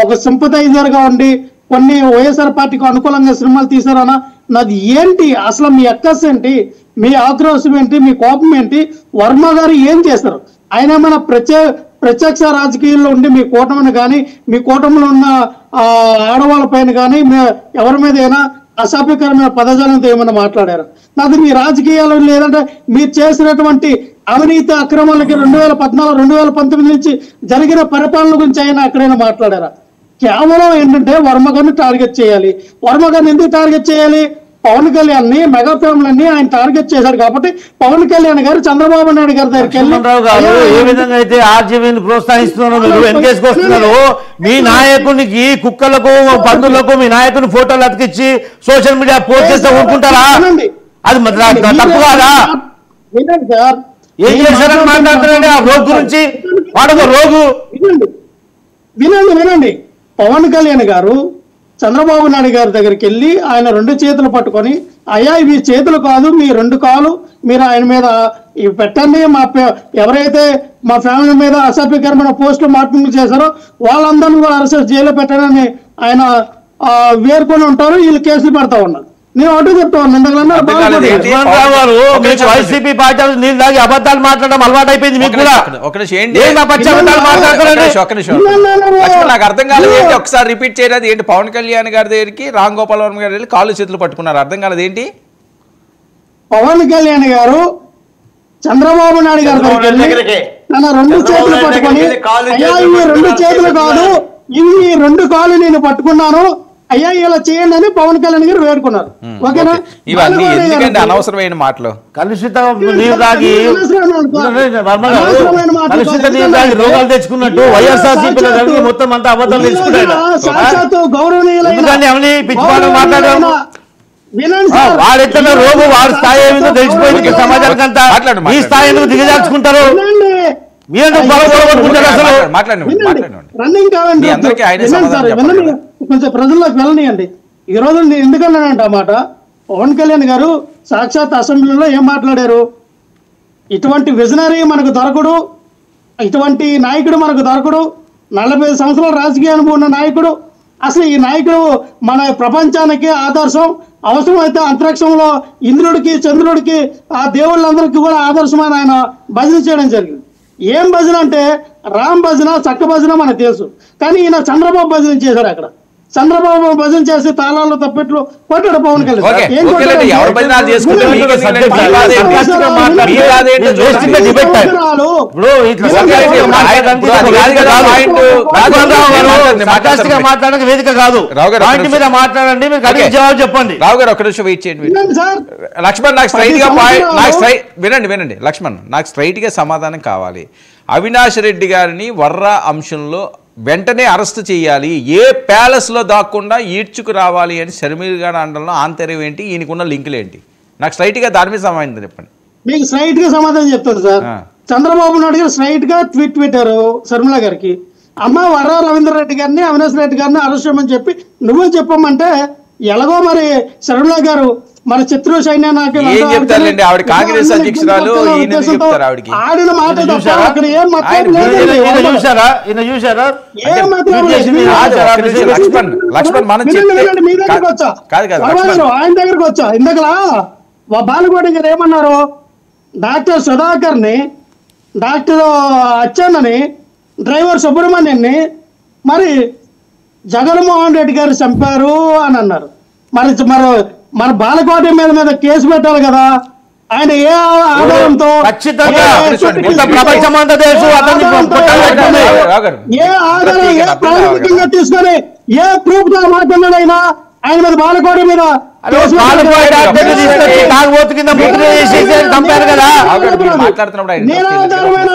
ఒక సింపథైజర్ గా ఉండి కొన్ని వైఎస్ఆర్ పార్టీకి అనుకూలంగా సినిమాలు తీసారనా, నాది ఏంటి అసలు మీ అక్కస్ ఏంటి, మీ ఆక్రోశం ఏంటి, మీ కోపం ఏంటి, వర్మ గారు ఏం చేస్తారు? ఆయన ఏమైనా ప్రత్యక్ష రాజకీయాల్లో ఉండి మీ కూటమిని కానీ, మీ కూటమిలో ఉన్న ఆడవాళ్ళ పైన కానీ, ఎవరి మీద అయినా అసభ్యకరమైన పదజాలంతో ఏమైనా మాట్లాడారు? నాకు మీ రాజకీయాలు లేదంటే మీరు చేసినటువంటి అవినీతి అక్రమాలకి 2014, 2019 నుంచి జరిగిన పరిపాలన గురించి అయినా ఎక్కడైనా మాట్లాడారా? కేవలం ఏంటంటే వర్మ గారిని టార్గెట్ చేయాలి. వర్మ గారిని ఎందుకు టార్గెట్ చేయాలి? పవన్ కళ్యాణ్ ని, మెగా ఫ్యామిలీని ఆయన టార్గెట్ చేశాడు కాబట్టి పవన్ కళ్యాణ్ గారు చంద్రబాబు నాయుడు గారి దగ్గరికి వెళ్ళి ఏ విధంగా అయితే ఆర్జీవీని ప్రోత్సహిస్తున్నారు, మీరు వెనకేసుకొస్తున్నారు. మీ నాయకునికి, కుక్కలకు, పందులకు మీ నాయకుని ఫోటోలు అతికిచ్చి సోషల్ మీడియా పోస్ట్ చేస్తే ఊరుకుంటారా? అది తప్పు కాదా? ఏం చేశారని మాట్లాడుతున్నారండి ఆ రోగు గురించి? వాడొక రోగు. వినండి, పవన్ కళ్యాణ్ గారు చంద్రబాబు నాయుడు గారి దగ్గరికి వెళ్ళి ఆయన 2 చేతులు పట్టుకొని, అయ్యా ఇవి చేతులు కాదు, మీ 2 కాలు మీరు ఆయన మీద ఇవి పెట్టండి, ఎవరైతే మా ఫ్యామిలీ మీద అసభ్యకరమైన పోస్టులు మార్పింగ్ చేశారో వాళ్ళందరినీ కూడా అరెస్ట్ జైల్లో పెట్టారని ఆయన వేరుకొని ఉంటారు. వీళ్ళు కేసులు పెడతా ఉన్నారు. నేను ఒకటి చెప్తా ఉన్నాను, వైసీపీ పార్టీ నీళ్ళు దాగి అబద్ధాలు మాట్లాడడం అలవాటు అయిపోయింది మీకు కూడా. నాకు అర్థం కాలేదు ఏంటి, ఒకసారి రిపీట్ చేయలేదు ఏంటి? పవన్ కళ్యాణ్ గారి దగ్గరికి రామ్ గోపాల్ వర్మ గారు వెళ్ళి కాళ్ళు చేతులు పట్టుకున్నారు, అర్థం కాలేదు ఏంటి? పవన్ కళ్యాణ్ గారు చంద్రబాబు నాయుడు గారి దగ్గరికి తన 2 చేతులు పట్టుకొని, అయ్యా ఇవి 2 చేతులు కాదు, ఇవి 2 కాళ్ళు నేను పట్టుకున్నాను, అయ్యా ఇలా చేయండి అని పవన్ కళ్యాణ్ గారు వేడుకున్నారు. ఓకేనా? ఇవన్నీ ఎందుకంటే అనవసరమైన మాటలు. కలుషిత నీరు తాగి రోగాలు తెచ్చుకున్నట్టు వైఎస్ఆర్సీపీ మొత్తం అంతా అబద్ధాలు సాక్షాత్తు గౌరవనీయులైన వాడెట్లా రోగు వాడి స్థాయి ఏమిందో తెలిసిపోయింది సమాజానికి అంతా. ఈ స్థాయి ఎందుకు దిగజార్చుకుంటారు? రన్నింగ్ కావండి, కొంచెం ప్రజల్లోకి వెళ్ళనియండి. ఈ రోజు నేను ఎందుకన్నానంట మాట, పవన్ కళ్యాణ్ గారు సాక్షాత్ అసెంబ్లీలో ఏం మాట్లాడారు? ఇటువంటి విజనరీ మనకు దొరకడు, ఇటువంటి నాయకుడు మనకు దొరకడు, 45 సంవత్సరాల రాజకీయ అనుభవం ఉన్న నాయకుడు, అసలు ఈ నాయకుడు మన ప్రపంచానికి ఆదర్శం, అవసరమైతే అంతరిక్షంలో ఇంద్రుడికి, చంద్రుడికి, ఆ దేవుళ్ళందరికీ కూడా ఆదర్శమైన ఆయన భజన చేయడం జరిగింది. ఏం భజన అంటే రామ్ భజన, చక్క భజన మనకు తెలుసు. కానీ ఈయన చంద్రబాబు భజన చేశారు. అక్కడ చంద్రబాబు భజన చేసి తాళాలు తప్పెట్లు కొట్టాడు పవన్ కళ్యాణ్. మాట్లాడడానికి వేదిక కాదు, మీద మాట్లాడండి, మీరు జవాబు చెప్పండి. రావు గారు ఒక నిమిషం వెయిట్ చేయండి. లక్ష్మణ్ నాకు స్ట్రైట్ గా వినండి లక్ష్మణ్, నాకు స్ట్రైట్ గా సమాధానం కావాలి. అవినాష్ రెడ్డి గారిని వర్రా అంశంలో వెంటనే అరెస్ట్ చేయాలి, ఏ ప్యాలెస్లో దాక్కుండా ఈడ్చుకు రావాలి అని షర్మిల గారి అండంలో ఆంతర్యం ఏంటి, ఈయనకున్న లింకులు ఏంటి? నాకు స్ట్రైట్గా దాని మీద సమాధానం చెప్పండి. మీకు స్ట్రైట్గా సమాధానం చెప్తాను సార్. చంద్రబాబు నాయుడు గారు స్ట్రైట్గా ట్వీట్ పెట్టారు షర్మిల గారికి, అమ్మ వర్రా రవీంద్ర రెడ్డి గారిని, అవినాష్ రెడ్డి గారిని అరెస్ట్ చేయమని చెప్పి నువ్వే చెప్పమంటే, ఎలాగో మరి షర్మిల గారు మన శత్రు సైన్య నాయకులు ఏం చెప్తారులేండి, ఆవిడ కాంగ్రెస్ అధ్యక్షురాలు, ఈయన ఎందుకు చెప్తారు ఆవిడకి? ఆడిన మాట తప్ప అక్కడ ఏం మాట్లాడలేదు. చూసారా ఏం మాట్లాడలేదు. లక్ష్మణ్ మనం మీ దగ్గరకు వచ్చా ఆయన దగ్గరకు వచ్చా. ఇందాకలా బాలకోట గారు ఏమన్నారు, డాక్టర్ సుధాకర్ ని, డాక్టర్ అచ్చెన్నని, డ్రైవర్ సుబ్రహ్మణ్యాన్ని మరి జగన్మోహన్ రెడ్డి గారు చంపారు అని అన్నారు. మరి మన బాలకోట మీద కేసు పెట్టాలి కదా. ఆయన ఏ ఆధారంతో, ఏ ఆధారం, ఏ ప్రాథమికంగా తీసుకొని ఏ ప్రూఫ్ తో మాట్లాడాడు ఆయన మీద బాలకోట మీద నిరాధారమైన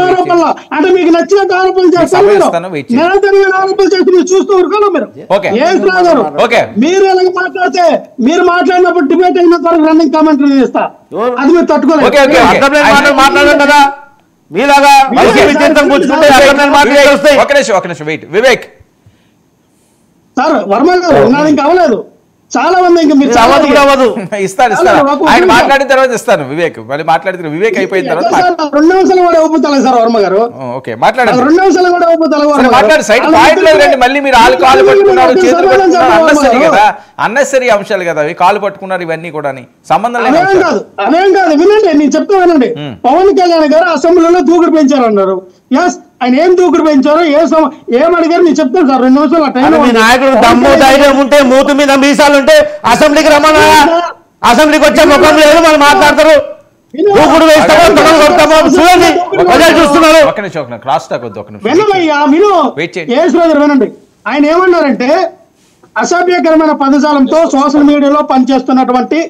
ఆరోపణలు అంటే మీకు నచ్చినట్టు ఆరోపణలు చేస్తారు. నిరాధారమైన ఆరోపణలు చేసి మీరు చూస్తూ ఊరుకోవాలి. మీరు మీరు ఎలా మాట్లాడితే, మీరు మాట్లాడినప్పుడు డిబేట్ అయిన వరకు రన్నింగ్ కామెంటరీ చేస్తా, అది మీరు తట్టుకోలేదు. వివేక్ సార్, వర్మ గారు నాది ఇంకా అవ్వలేదు. చాలా మంది ఇంకా మీరు ఇస్తాను ఆయన మాట్లాడిన తర్వాత ఇస్తాను. వివేక్ మళ్ళీ మాట్లాడిన వివేక్ అయిపోయిన తర్వాత 2 నిమిషాలు కూడా ఒప్పుతాలి సార్ వర్మ గారు. ఓకే మాట్లాడండి. 2 నిమిషాలు కూడా ఒప్పుతాలి మాట్లాడి సైడ్ పాయింట్ లో రండి. మళ్ళీ మీరు కాలు పట్టుకున్నారు, చేతులు పట్టుకున్నారు, అన్నెసరీ కదా, అన్నెసరీ అంశాలు కదా అవి. కాలు పట్టుకున్నారు, ఇవన్నీ కూడా సంబంధం లేదు. అదేం కాదు, వినండి నేను చెప్తా వినండి. పవన్ కళ్యాణ్ గారు అసెంబ్లీలో దూకుడు పెంచారన్నారు. ఎస్, ఆయన ఏం దూకుడు పెంచారో ఏమడిగారు నేను చెప్తాను సార్. 2 నిమిషాలు టైం. నాయకుడు దమ్ము ధైర్యం ఉంటే, మూతు మీద మీసాలు ఉంటే అసెంబ్లీకి రమ్మన్నా. అసెంబ్లీకి వచ్చే ముఖం లేదు, మనం మాట్లాడతారు. దూకుడు వేస్తామో కొడతామో చూడండి, ప్రజలు చూస్తున్నారు. వినండి, ఆయన ఏమన్నారంటే అసభ్యకరమైన పదజాలంతో సోషల్ మీడియాలో పనిచేస్తున్నటువంటి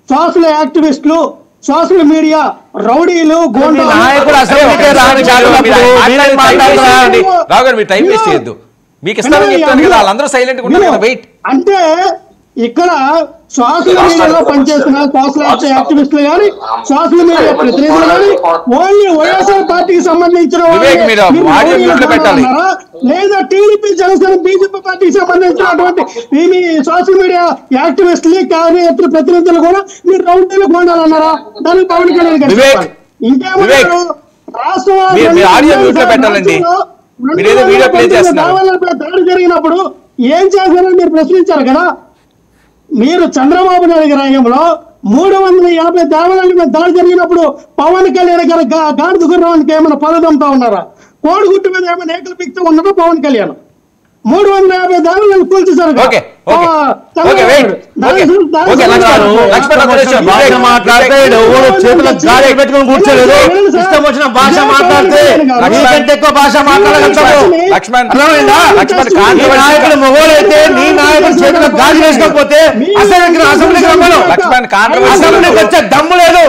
సోషల్ యాక్టివిస్టులు, సోషల్ మీడియా రౌడీలు, అంటే ఇక్కడ సోషల్ మీడియాలో పనిచేస్తున్న సోషల్ యాక్టివిస్టులు కానీ, సోషల్ మీడియా ప్రతినిధులు కానీ ఓన్లీ వైఎస్ఆర్ పార్టీకి సంబంధించిన లేదా టీడీపీ, జనసేన, బీజేపీ పార్టీకి సంబంధించినటువంటి మీ సోషల్ మీడియా యాక్టివిస్టులు, కార్యకర్తలు, ప్రతినిధులు కూడా మీరు రౌండీలకు ఉండాలన్నారా? దానికి పవన్ కళ్యాణ్ గారు ఇంకేమన్నారు? దాడి జరిగినప్పుడు ఏం చేశారని మీరు ప్రశ్నించారు కదా. మీరు చంద్రబాబు నాయుడు గారి హయాంలో 350 దేవాలయాల మీద దాడి జరిగినప్పుడు పవన్ కళ్యాణ్ గారు గాడిద గుర్రానికి ఏమైనా పదదంతా ఉన్నారా? కోడిగుట్టు మీద ఏమైనా ఏకలు పిక్తూ ఉన్నారా పవన్ కళ్యాణ్? 350 దేవాలయాలు కూల్చేశారు. చేతులకు గాలి పెట్టుకుని కూర్చోలేదు. ఇష్టం వచ్చిన భాష మాట్లాడితే ఎక్కువ భాష మాట్లాడగలుగుతారు. నాయకుడు మొగోడైతే నీ నాయకుడు చేతులకు గాలి వేసుకోకపోతే అసెంబ్లీకి రమ్మను. అసెంబ్లీకి వచ్చే దమ్ము లేదు.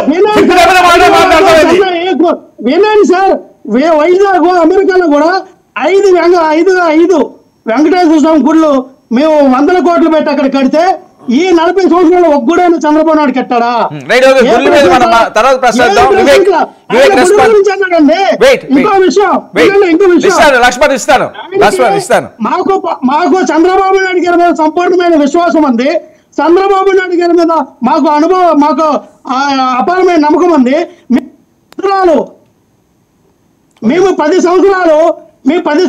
వినండి సార్, వైజాగ్ అమెరికాలో కూడా 5 వెంకటేశ్వర స్వామి గుళ్ళు మేము 100 కోట్లు పెట్టి అక్కడ కడితే ఈ 40 సంవత్సరాలు ఒక గుడైన చంద్రబాబు నాయుడు కట్టాడా? ఇంకో విషయం మాకు చంద్రబాబు నాయుడు గారి మీద సంపూర్ణమైన విశ్వాసం ఉంది. చంద్రబాబు నాయుడు గారి మీద మాకు అనుభవం, మాకు అపారమైన నమ్మకం ఉంది. మేము 10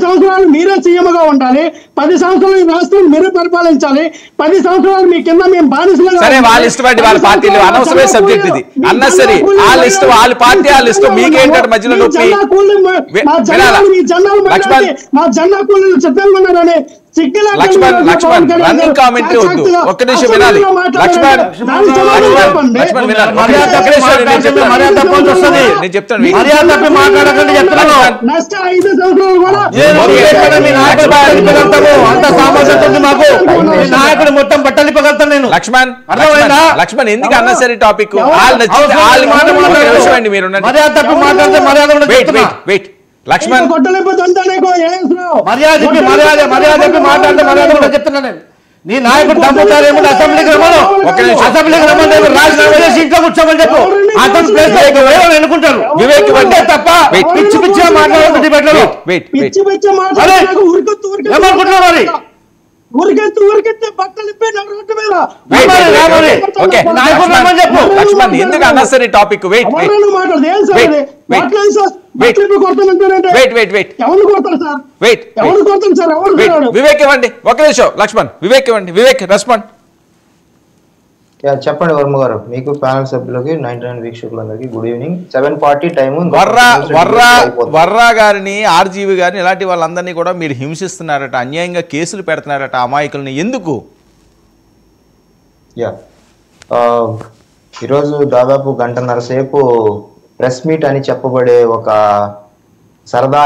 సంవత్సరాలు మీరే సీఎంగా ఉండాలి. 10 సంవత్సరాలు ఈ రాష్ట్రాన్ని మీరే పరిపాలించాలి. 10 సంవత్సరాలు మీ కింద మేము బానిసలుగా. సరే, వాళ్ళ ఇష్టం అండి, వాళ్ళ పార్టీలు అనవసరమైన సబ్జెక్ట్ ఇది. అన్నసరి వాళ్ళ ఇష్టం, వాళ్ళ పార్టీ వాళ్ళ ఇష్టం. మీకేంటంటే మధ్యలో మా జెండా కూలీలు సిద్ధంగా ఉన్నారని లక్ష్మణ్ రన్నింగ్ కామెంటరీ వద్దు, ఒక్క నిమిషం వినాలి. లక్ష్మణ్ నేను చెప్తాను. నాయకుడు మొత్తం పట్టలిపగలుగుతాను నేను. లక్ష్మణ్ ఎందుకు అన్నసరి టాపిక్? మీరు మర్యాద తప్పి మాట్లాడితే మర్యాద వెయిట్ లక్ష్మణ్ మర్యాద మాట్లాడితే మర్యాద కూడా చెప్తున్నాను నేను. నీ నాయకుడు దమ్ముతారేమో అసెంబ్లీకి రమ్మను. అసెంబ్లీకి రమ్మని రాజీనామా చేసి ఇంట్లో కూర్చోమని చెప్పు. అతను ప్లేస్ ఎన్నుకుంటారు. వివేక్ అంటే తప్ప పిచ్చి పిచ్చిగా మాట్లాడుతుంది. ఏమనుకుంటున్నావు మరి? ఊరికెత్తే బట్టలు ఇప్పి నా రోడ్డు మీద ఓకే లక్ష్మణ్ ఎందుకు అన్నసరి టాపిక్ వెయిట్ ఎవరు మాట్లాడదు ఏం సార్ అది మాట్లాడి సార్ బట్టలు కొడతానంటారంటే ఎవరు కొడతారు సార్ ఎవరు కొడతారు సార్ ఎవరు వివేక్ ఇవ్వండి ఒక నిమిషం లక్ష్మణ్ వివేక్ ఇవ్వండి వివేక్ రెస్పాండ్ చెప్పండి వర్మ గారు, మీకు ప్యానల్ సభ్యులకి 99 వీక్షకులందరికీ గుడ్ ఈవినింగ్. 7:40 టైం. వర్రా గారిని ఆర్జీవి గారిని ఇలాంటి వాళ్ళందరినీ కూడా మీరు హింసిస్తున్నారట, అన్యాయంగా కేసులు పెడుతున్నారట అమాయకుల్ని, ఎందుకు? ఈరోజు దాదాపు గంటన్నర సేపు ప్రెస్ మీట్ అని చెప్పబడే ఒక సరదా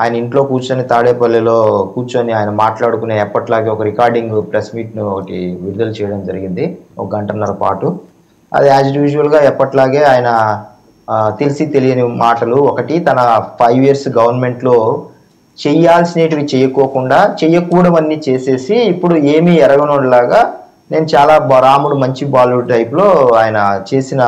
ఆయన ఇంట్లో కూర్చొని తాడేపల్లిలో కూర్చొని ఆయన మాట్లాడుకునే ఎప్పట్లాగే ఒక రికార్డింగ్ ప్రెస్ మీట్ను ఒకటి విడుదల చేయడం జరిగింది 1 గంటన్నర పాటు. అది యాజ్ యూజువల్గా ఎప్పట్లాగే ఆయన తెలిసి తెలియని మాటలు, ఒకటి తన 5 years గవర్నమెంట్లో చెయ్యాల్సినవి చేయకోకుండా చేయకూడవన్నీ చేసేసి ఇప్పుడు ఏమీ ఎరగనోలాగా నేను చాలా రాముడు మంచి బాలుడు టైప్లో ఆయన చేసిన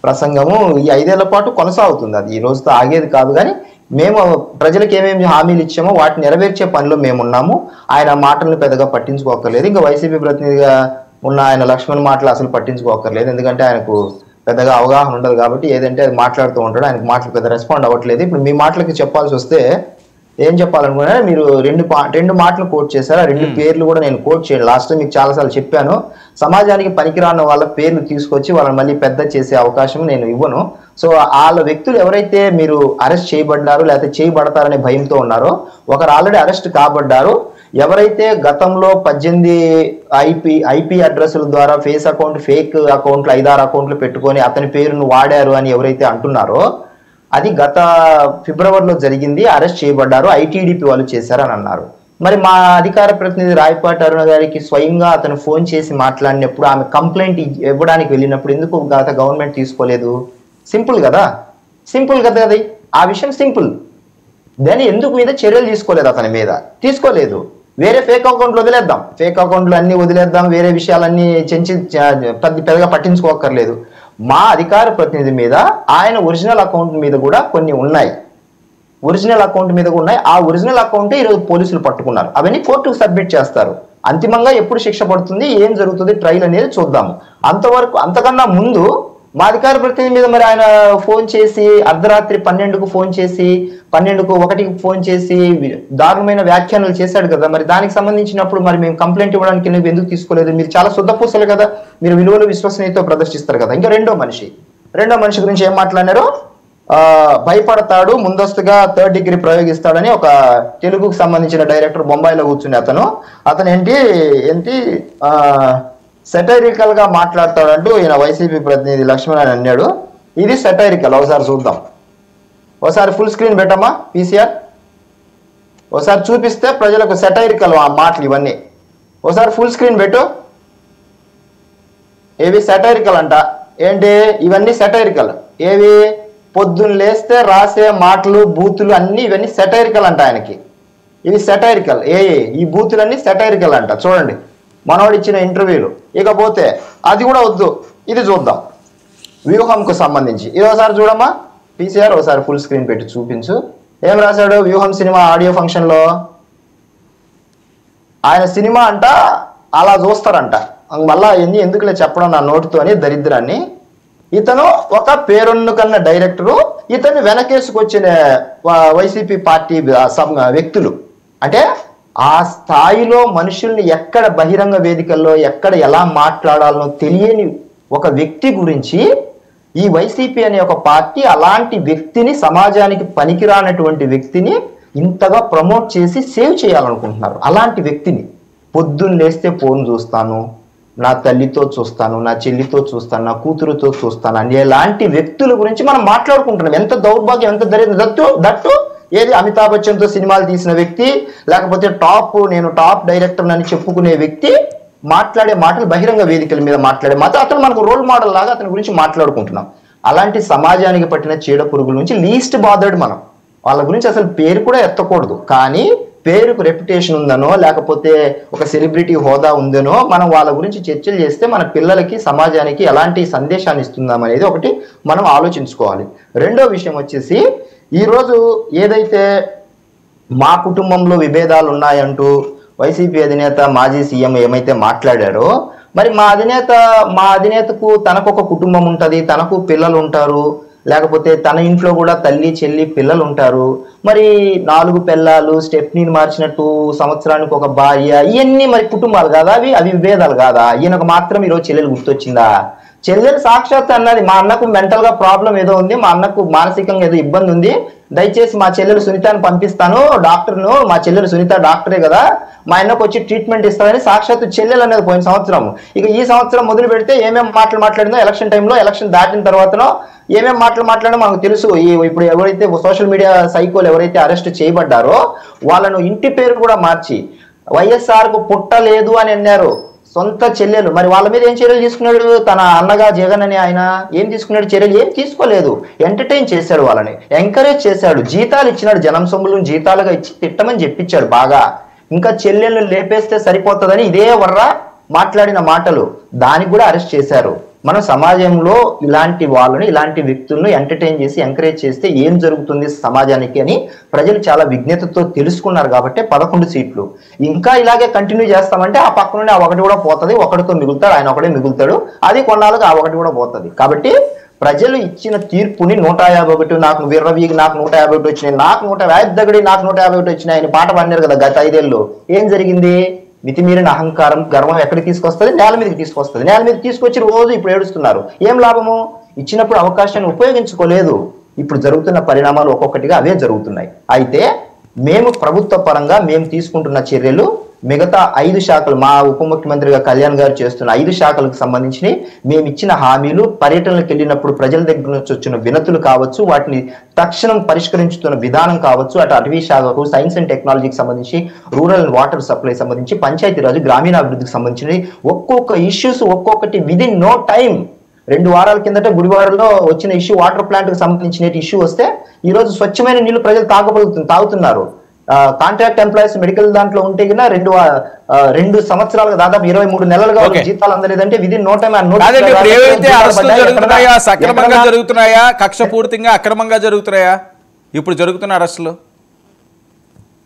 ప్రసంగము ఈ 5 ఏళ్ల పాటు కొనసాగుతుంది. అది ఈ రోజుతో ఆగేది కాదు. కానీ మేము ప్రజలకు ఏమేమి హామీలు ఇచ్చామో వాటిని నెరవేర్చే పనిలో మేమున్నాము. ఆయన మాటలను పెద్దగా పట్టించుకోకర్లేదు. ఇంకా వైసీపీ ప్రతినిధిగా ఉన్న ఆయన లక్ష్మణ్ మాటలు అసలు పట్టించుకోకర్లేదు, ఎందుకంటే ఆయనకు పెద్దగా అవగాహన ఉండదు కాబట్టి ఏదంటే అది మాట్లాడుతూ ఉంటాడు. ఆయనకు మాటలు పెద్ద రెస్పాండ్ అవ్వట్లేదు. ఇప్పుడు మీ మాటలకి చెప్పాల్సి వస్తే ఏం చెప్పాలనుకున్నా, మీరు రెండు మాటలు కోట్ చేశారు. ఆ 2 పేర్లు కూడా నేను కోట్ చేయను. లాస్ట్ టైం మీకు చాలాసార్లు చెప్పాను, సమాజానికి పనికిరాని వాళ్ళ పేర్లు తీసుకొచ్చి వాళ్ళని మళ్ళీ పెద్ద చేసే అవకాశం నేను ఇవ్వను. సో వాళ్ళ వ్యక్తులు ఎవరైతే మీరు అరెస్ట్ చేయబడ్డారో లేకపోతే చేయబడతారనే భయంతో ఉన్నారో, ఒకరు ఆల్రెడీ అరెస్ట్ కాబడ్డారు. ఎవరైతే గతంలో 18 ఐపీ అడ్రస్ల ద్వారా ఫేక్ అకౌంట్లు 5-6 అకౌంట్లు పెట్టుకొని అతని పేరును వాడారు అని ఎవరైతే అంటున్నారో, అది గత ఫిబ్రవరిలో జరిగింది, అరెస్ట్ చేయబడ్డారు, ఐటీడీపీ వాళ్ళు చేశారని అన్నారు. మరి మా అధికార ప్రతినిధి రాయపాటి అరుణ గారికి స్వయంగా అతను ఫోన్ చేసి మాట్లాడినప్పుడు, ఆమె కంప్లైంట్ ఇవ్వడానికి వెళ్ళినప్పుడు ఎందుకు గత గవర్నమెంట్ తీసుకోలేదు? సింపుల్ కదా అది, ఆ విషయం సింపుల్. దాన్ని ఎందుకు మీద చర్యలు తీసుకోలేదు? అతని మీద తీసుకోలేదు. వేరే ఫేక్ అకౌంట్లు వదిలేద్దాం, ఫేక్ అకౌంట్లు అన్ని వదిలేద్దాం, వేరే విషయాలన్నీ పెద్దగా పట్టించుకోకర్లేదు. మా అధికార ప్రతినిధి మీద ఆయన ఒరిజినల్ అకౌంట్ మీద కూడా కొన్ని ఉన్నాయి, ఆ ఒరిజినల్ అకౌంట్ ఈరోజు పోలీసులు పట్టుకున్నారు. అవన్నీ కోర్టుకు సబ్మిట్ చేస్తారు. అంతిమంగా ఎప్పుడు శిక్ష పడుతుంది, ఏం జరుగుతుంది, ట్రయల్ అనేది చూద్దాము. అంతకన్నా ముందు మా అధికార ప్రతినిధి మీద మరి ఆయన ఫోన్ చేసి అర్ధరాత్రి 12కు ఫోన్ చేసి 12కు 1కి ఫోన్ చేసి దారుణమైన వ్యాఖ్యానాలు చేశాడు కదా. మరి దానికి సంబంధించినప్పుడు మరి మేము కంప్లైంట్ ఇవ్వడానికి నువ్వు ఎందుకు తీసుకోలేదు? మీరు చాలా శుద్ధపూసలు కదా, మీరు విలువలు విశ్వసనీయతో ప్రదర్శిస్తారు కదా. ఇంకా రెండో మనిషి గురించి ఏం మాట్లాడారో, భయపడతాడు, ముందస్తుగా 3rd degree ప్రయోగిస్తాడని ఒక తెలుగుకు సంబంధించిన డైరెక్టర్ బొంబాయిలో కూర్చుని అతను ఏంటి సెటైరికల్ గా మాట్లాడతాడంటూ ఈయన వైసీపీ ప్రతినిధి లక్ష్మణ్ అని అన్నాడు. ఇది సెటైరికల్. ఒకసారి చూద్దాం, ఒకసారి ఫుల్ స్క్రీన్ పెట్టమ్మా పీసీఆర్, ఒకసారి చూపిస్తే ప్రజలకు సెటైరికల్ ఆ మాటలు ఇవన్నీ. ఒకసారి ఫుల్ స్క్రీన్ పెట్టు. ఏవి సెటైరికల్ అంట? ఏంటి ఇవన్నీ సెటైరికల్? ఏవి? పొద్దున్న లేస్తే రాసే మాటలు బూతులు అన్ని ఇవన్నీ సెటైరికల్ అంట ఆయనకి. ఇవి సెటైరికల్. ఈ బూతులన్నీ సెటైరికల్ అంట. చూడండి మనోడు ఇచ్చిన ఇంటర్వ్యూలు. ఇకపోతే అది కూడా వద్దు, ఇది చూద్దాం, వ్యూహంకు సంబంధించి. ఇది ఒకసారి చూడమ్మా పీసీఆర్, ఒకసారి ఫుల్ స్క్రీన్ పెట్టి చూపించు. ఏం రాశాడు వ్యూహం సినిమా ఆడియో ఫంక్షన్లో? ఆయన సినిమా అంట అలా చూస్తారంట. మళ్ళా ఎందుకులే చెప్పడం నా నోటితో అని దరిద్రాన్ని. ఇతను ఒక పేరొన్ను కన్న డైరెక్టరు, ఇతను వెనకేసుకొచ్చిన వైసీపీ పార్టీ వ్యక్తులు. అంటే ఆ స్థాయిలో మనుషుల్ని ఎక్కడ బహిరంగ వేదికల్లో ఎక్కడ ఎలా మాట్లాడాలో తెలియని ఒక వ్యక్తి గురించి ఈ వైసీపీ అనే ఒక పార్టీ అలాంటి వ్యక్తిని, సమాజానికి పనికిరానటువంటి వ్యక్తిని ఇంతగా ప్రమోట్ చేసి సేవ్ చేయాలనుకుంటున్నారు. అలాంటి వ్యక్తిని పొద్దున్న లేస్తే ఫోన్ చూస్తాను, నా తల్లితో చూస్తాను, నా చెల్లితో చూస్తాను, నా కూతురుతో చూస్తాను అని ఎలాంటి వ్యక్తుల గురించి మనం మాట్లాడుకుంటున్నాం. ఎంత దౌర్భాగ్యం, ఎంత దరిద్రం. దట్టు ఏది అమితాబ్ బచ్చన్తో సినిమాలు తీసిన వ్యక్తి, లేకపోతే నేను టాప్ డైరెక్టర్ అని చెప్పుకునే వ్యక్తి మాట్లాడే మాటలు బహిరంగ వేదికల మీద మాట్లాడే మాట, అతను మనకు రోల్ మోడల్ లాగా అతని గురించి మాట్లాడుకుంటున్నాం. అలాంటి సమాజానికి పట్టిన చీడ పురుగుల నుంచి లీస్ట్ బాదర్డ్ మనం. వాళ్ళ గురించి అసలు పేరు కూడా ఎత్తకూడదు. కానీ పేరుకు రెప్యుటేషన్ ఉందనో లేకపోతే ఒక సెలబ్రిటీ హోదా ఉందనో మనం వాళ్ళ గురించి చర్చలు చేస్తే మన పిల్లలకి, సమాజానికి ఎలాంటి సందేశాన్ని ఇస్తుందాం అనేది ఒకటి మనం ఆలోచించుకోవాలి. రెండో విషయం వచ్చేసి, ఈరోజు ఏదైతే మా కుటుంబంలో విభేదాలు ఉన్నాయంటూ వైసీపీ అధినేత మాజీ సీఎం ఏమైతే మాట్లాడారో, మరి మా అధినేతకు తనకు ఒక కుటుంబం ఉంటది, తనకు పిల్లలు ఉంటారు, లేకపోతే తన ఇంట్లో కూడా తల్లి చెల్లి పిల్లలు ఉంటారు. మరి 4 పిల్లలు, స్టెప్నీని మార్చినట్టు సంవత్సరానికి ఒక భార్య, ఇవన్నీ మరి కుటుంబాలు కాదా? అవి విభేదాలు కాదా? ఈయనకు మాత్రం ఈరోజు చెల్లెలు గుర్తొచ్చిందా? చెల్లెలు సాక్షాత్ అన్నది, మా అన్నకు మెంటల్ గా ప్రాబ్లం ఏదో ఉంది, మా అన్నకు మానసికంగా ఏదో ఇబ్బంది ఉంది, దయచేసి మా చెల్లెలు సునీతని పంపిస్తాను డాక్టర్ను, మా చెల్లెలు సునీత డాక్టరే కదా, మా అన్నకు వచ్చి ట్రీట్మెంట్ ఇస్తామని సాక్షాత్ చెల్లెలు అనేది పోయిన సంవత్సరం. ఇక ఈ సంవత్సరం మొదలు పెడితే ఏమేమి మాటలు మాట్లాడిందో ఎలక్షన్ టైంలో, ఎలక్షన్ దాటిన తర్వాతనో ఏమేమి మాటలు మాట్లాడో మనకు తెలుసు. ఇప్పుడు ఎవరైతే సోషల్ మీడియా సైకోలు ఎవరైతే అరెస్ట్ చేయబడ్డారో వాళ్ళను ఇంటి పేరు కూడా మార్చి వైఎస్ఆర్ కు పుట్టలేదు అని అన్నారు సొంత చెల్లెలు. మరి వాళ్ళ మీద ఏం చర్యలు తీసుకున్నాడు? తన అన్నగా జగన్ అని ఆయన ఏం తీసుకున్నాడు? చర్యలు ఏం తీసుకోలేదు. ఎంటర్టైన్ చేశాడు, వాళ్ళని ఎంకరేజ్ చేశాడు, జీతాలు ఇచ్చినాడు, జనం సొమ్ములను జీతాలుగా ఇచ్చి తిట్టమని చెప్పించాడు బాగా. ఇంకా చెల్లెళ్ళు లేపేస్తే సరిపోతుందని ఇదే వర్రా మాట్లాడిన మాటలు, దానికి కూడా అరెస్ట్ చేశారు. మన సమాజంలో ఇలాంటి వాళ్ళని, ఇలాంటి వ్యక్తులను ఎంటర్టైన్ చేసి ఎంకరేజ్ చేస్తే ఏం జరుగుతుంది సమాజానికి అని ప్రజలు చాలా విజ్ఞతతో తెలుసుకున్నారు. కాబట్టి 11 సీట్లు ఇంకా ఇలాగే కంటిన్యూ చేస్తామంటే ఆ పక్క నుండి ఆ ఒకటి కూడా పోతుంది, ఒకటితో మిగులుతాడు, ఆయన ఒకటే మిగులుతాడు, అది కొన్నాళ్ళకి ఆ ఒకటి కూడా పోతుంది. కాబట్టి ప్రజలు ఇచ్చిన తీర్పుని 151 నాకు విర్రవీగి నాకు 151 వచ్చినాయి, నాకు 150 నాకు 151 వచ్చినాయి ఆయన పాట పాడినారు కదా గత 5 ఏళ్ళు. ఏం జరిగింది? మితిమీరిన అహంకారం, గర్వం ఎక్కడికి తీసుకొస్తుంది? నేల మీదకి తీసుకొస్తుంది. నేల మీద తీసుకొచ్చి రోజు ఇప్పుడు ఏడుస్తున్నారు. ఏం లాభము? ఇచ్చినప్పుడు అవకాశాన్ని ఉపయోగించుకోలేదు. ఇప్పుడు జరుగుతున్న పరిణామాలు ఒక్కొక్కటిగా అవే జరుగుతున్నాయి. అయితే మేము ప్రభుత్వ పరంగా మేము తీసుకుంటున్న చర్యలు మిగతా 5 శాఖలు, మా ఉప ముఖ్యమంత్రిగా కళ్యాణ్ గారు చేస్తున్న 5 శాఖలకు సంబంధించి మేము ఇచ్చిన హామీలు, పర్యటనలకు వెళ్ళినప్పుడు ప్రజల దగ్గర నుంచి వచ్చిన వినతులు కావచ్చు, వాటిని తక్షణం పరిష్కరించుతున్న విధానం కావచ్చు, అటవీ శాఖకు, సైన్స్ అండ్ టెక్నాలజీకి సంబంధించి, రూరల్ అండ్ వాటర్ సప్లై సంబంధించి, పంచాయతీరాజు గ్రామీణాభివృద్ధికి సంబంధించి ఒక్కొక్క ఇష్యూస్ ఒక్కొక్కటి విదిన్ నో టైం. 2 వారాల కిందట గుడివాడలో వచ్చిన ఇష్యూ, వాటర్ ప్లాంట్ కి సంబంధించిన ఇష్యూ వస్తే ఈ రోజు స్వచ్ఛమైన నీళ్లు ప్రజలు తాగుతున్నారు. కాంట్రాక్ట్ ఎంప్లాయీస్ మెడికల్ దాంట్లో ఉంటే కన్నా 2 సంవత్సరాలుగా దాదాపు 23 నెలలుగా జీతాలు అందలేదంటే విదిన్ నో టైం. సక్రమంగా జరుగుతున్నాయా, కక్షపూర్తిగా అక్రమంగా జరుగుతున్నాయా ఇప్పుడు జరుగుతున్న అరెస్టులు?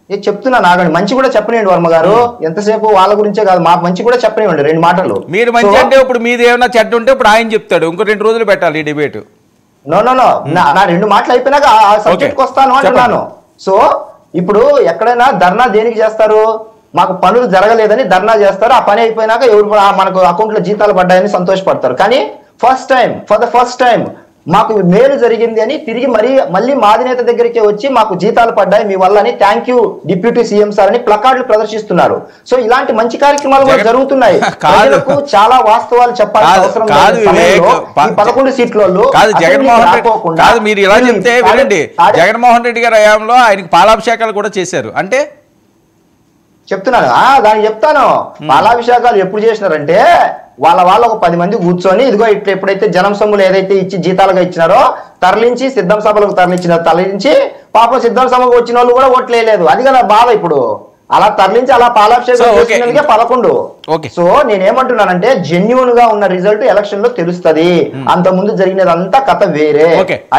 చెప్తున్నా నాగండి, మంచి కూడా చెప్పనివ్వండి వర్మ గారు, ఎంతసేపు వాళ్ళ గురించే కాదు మా మంచి కూడా చెప్పనివ్వండి 2 మాటలు. మీరు మంచి అంటే ఇప్పుడు మీది ఏమైనా చెడ్డ ఉంటే ఇప్పుడు ఆయన చెప్తాడు, ఇంకో 2 రోజులు పెట్టాలి ఈ డిబేట్. నో నా 2 మాటలు అయిపోయినాక ఆ సబ్జెక్ట్కి వస్తాను అంటున్నాను. సో ఇప్పుడు ఎక్కడైనా ధర్నా దేనికి చేస్తారు? మాకు పనులు జరగలేదని ధర్నా చేస్తారు. ఆ పని అయిపోయినాక ఎవరు మనకు అకౌంట్లో జీతాలు పడ్డాయని సంతోషపడతారు. కానీ ఫర్ ద ఫస్ట్ టైం మాకు మేలు జరిగింది అని తిరిగి మళ్ళీ మా అధినేత దగ్గరికి వచ్చి మాకు జీతాలు పడ్డాయి మీ వల్ల అని thank you deputy CM sir అని ప్లకార్డులు ప్రదర్శిస్తున్నారు. సో ఇలాంటి మంచి కార్యక్రమాలు కూడా జరుగుతున్నాయి. ప్రజలకు చాలా వాస్తవాలు చెప్పాల్సిన అవసరం లేదు. 11 సీట్లలో మీరు ఇలా చెప్తే వినండి, జగన్మోహన్ రెడ్డి గారి హయాంలో ఆయనకి పాలాభిషేకాలు కూడా చేశారు అంటే చెప్తున్నాను. దానికి చెప్తాను. పాలాభిషేకాలు ఎప్పుడు చేసినారంటే వాళ్ళ ఒక 10 మంది కూర్చొని ఇదిగో ఇట్లా ఎప్పుడైతే జనం సొమ్ములు ఏదైతే ఇచ్చి జీతాలుగా ఇచ్చినారో తరలించి సిద్ధం సభలకు తరలించి పాపం సిద్ధం సభకు వచ్చిన వాళ్ళు కూడా ఓట్లు వేయలేదు. అది కదా బాధ. ఇప్పుడు అలా తరలించి అలా పాలాభిషేకం చేసినందుకే 11. సో నేనేమంటున్నానంటే జెన్యూన్ గా ఉన్న రిజల్ట్ ఎలక్షన్ లో తెలుస్తుంది. అంత ముందు జరిగినదంతా కథ వేరే.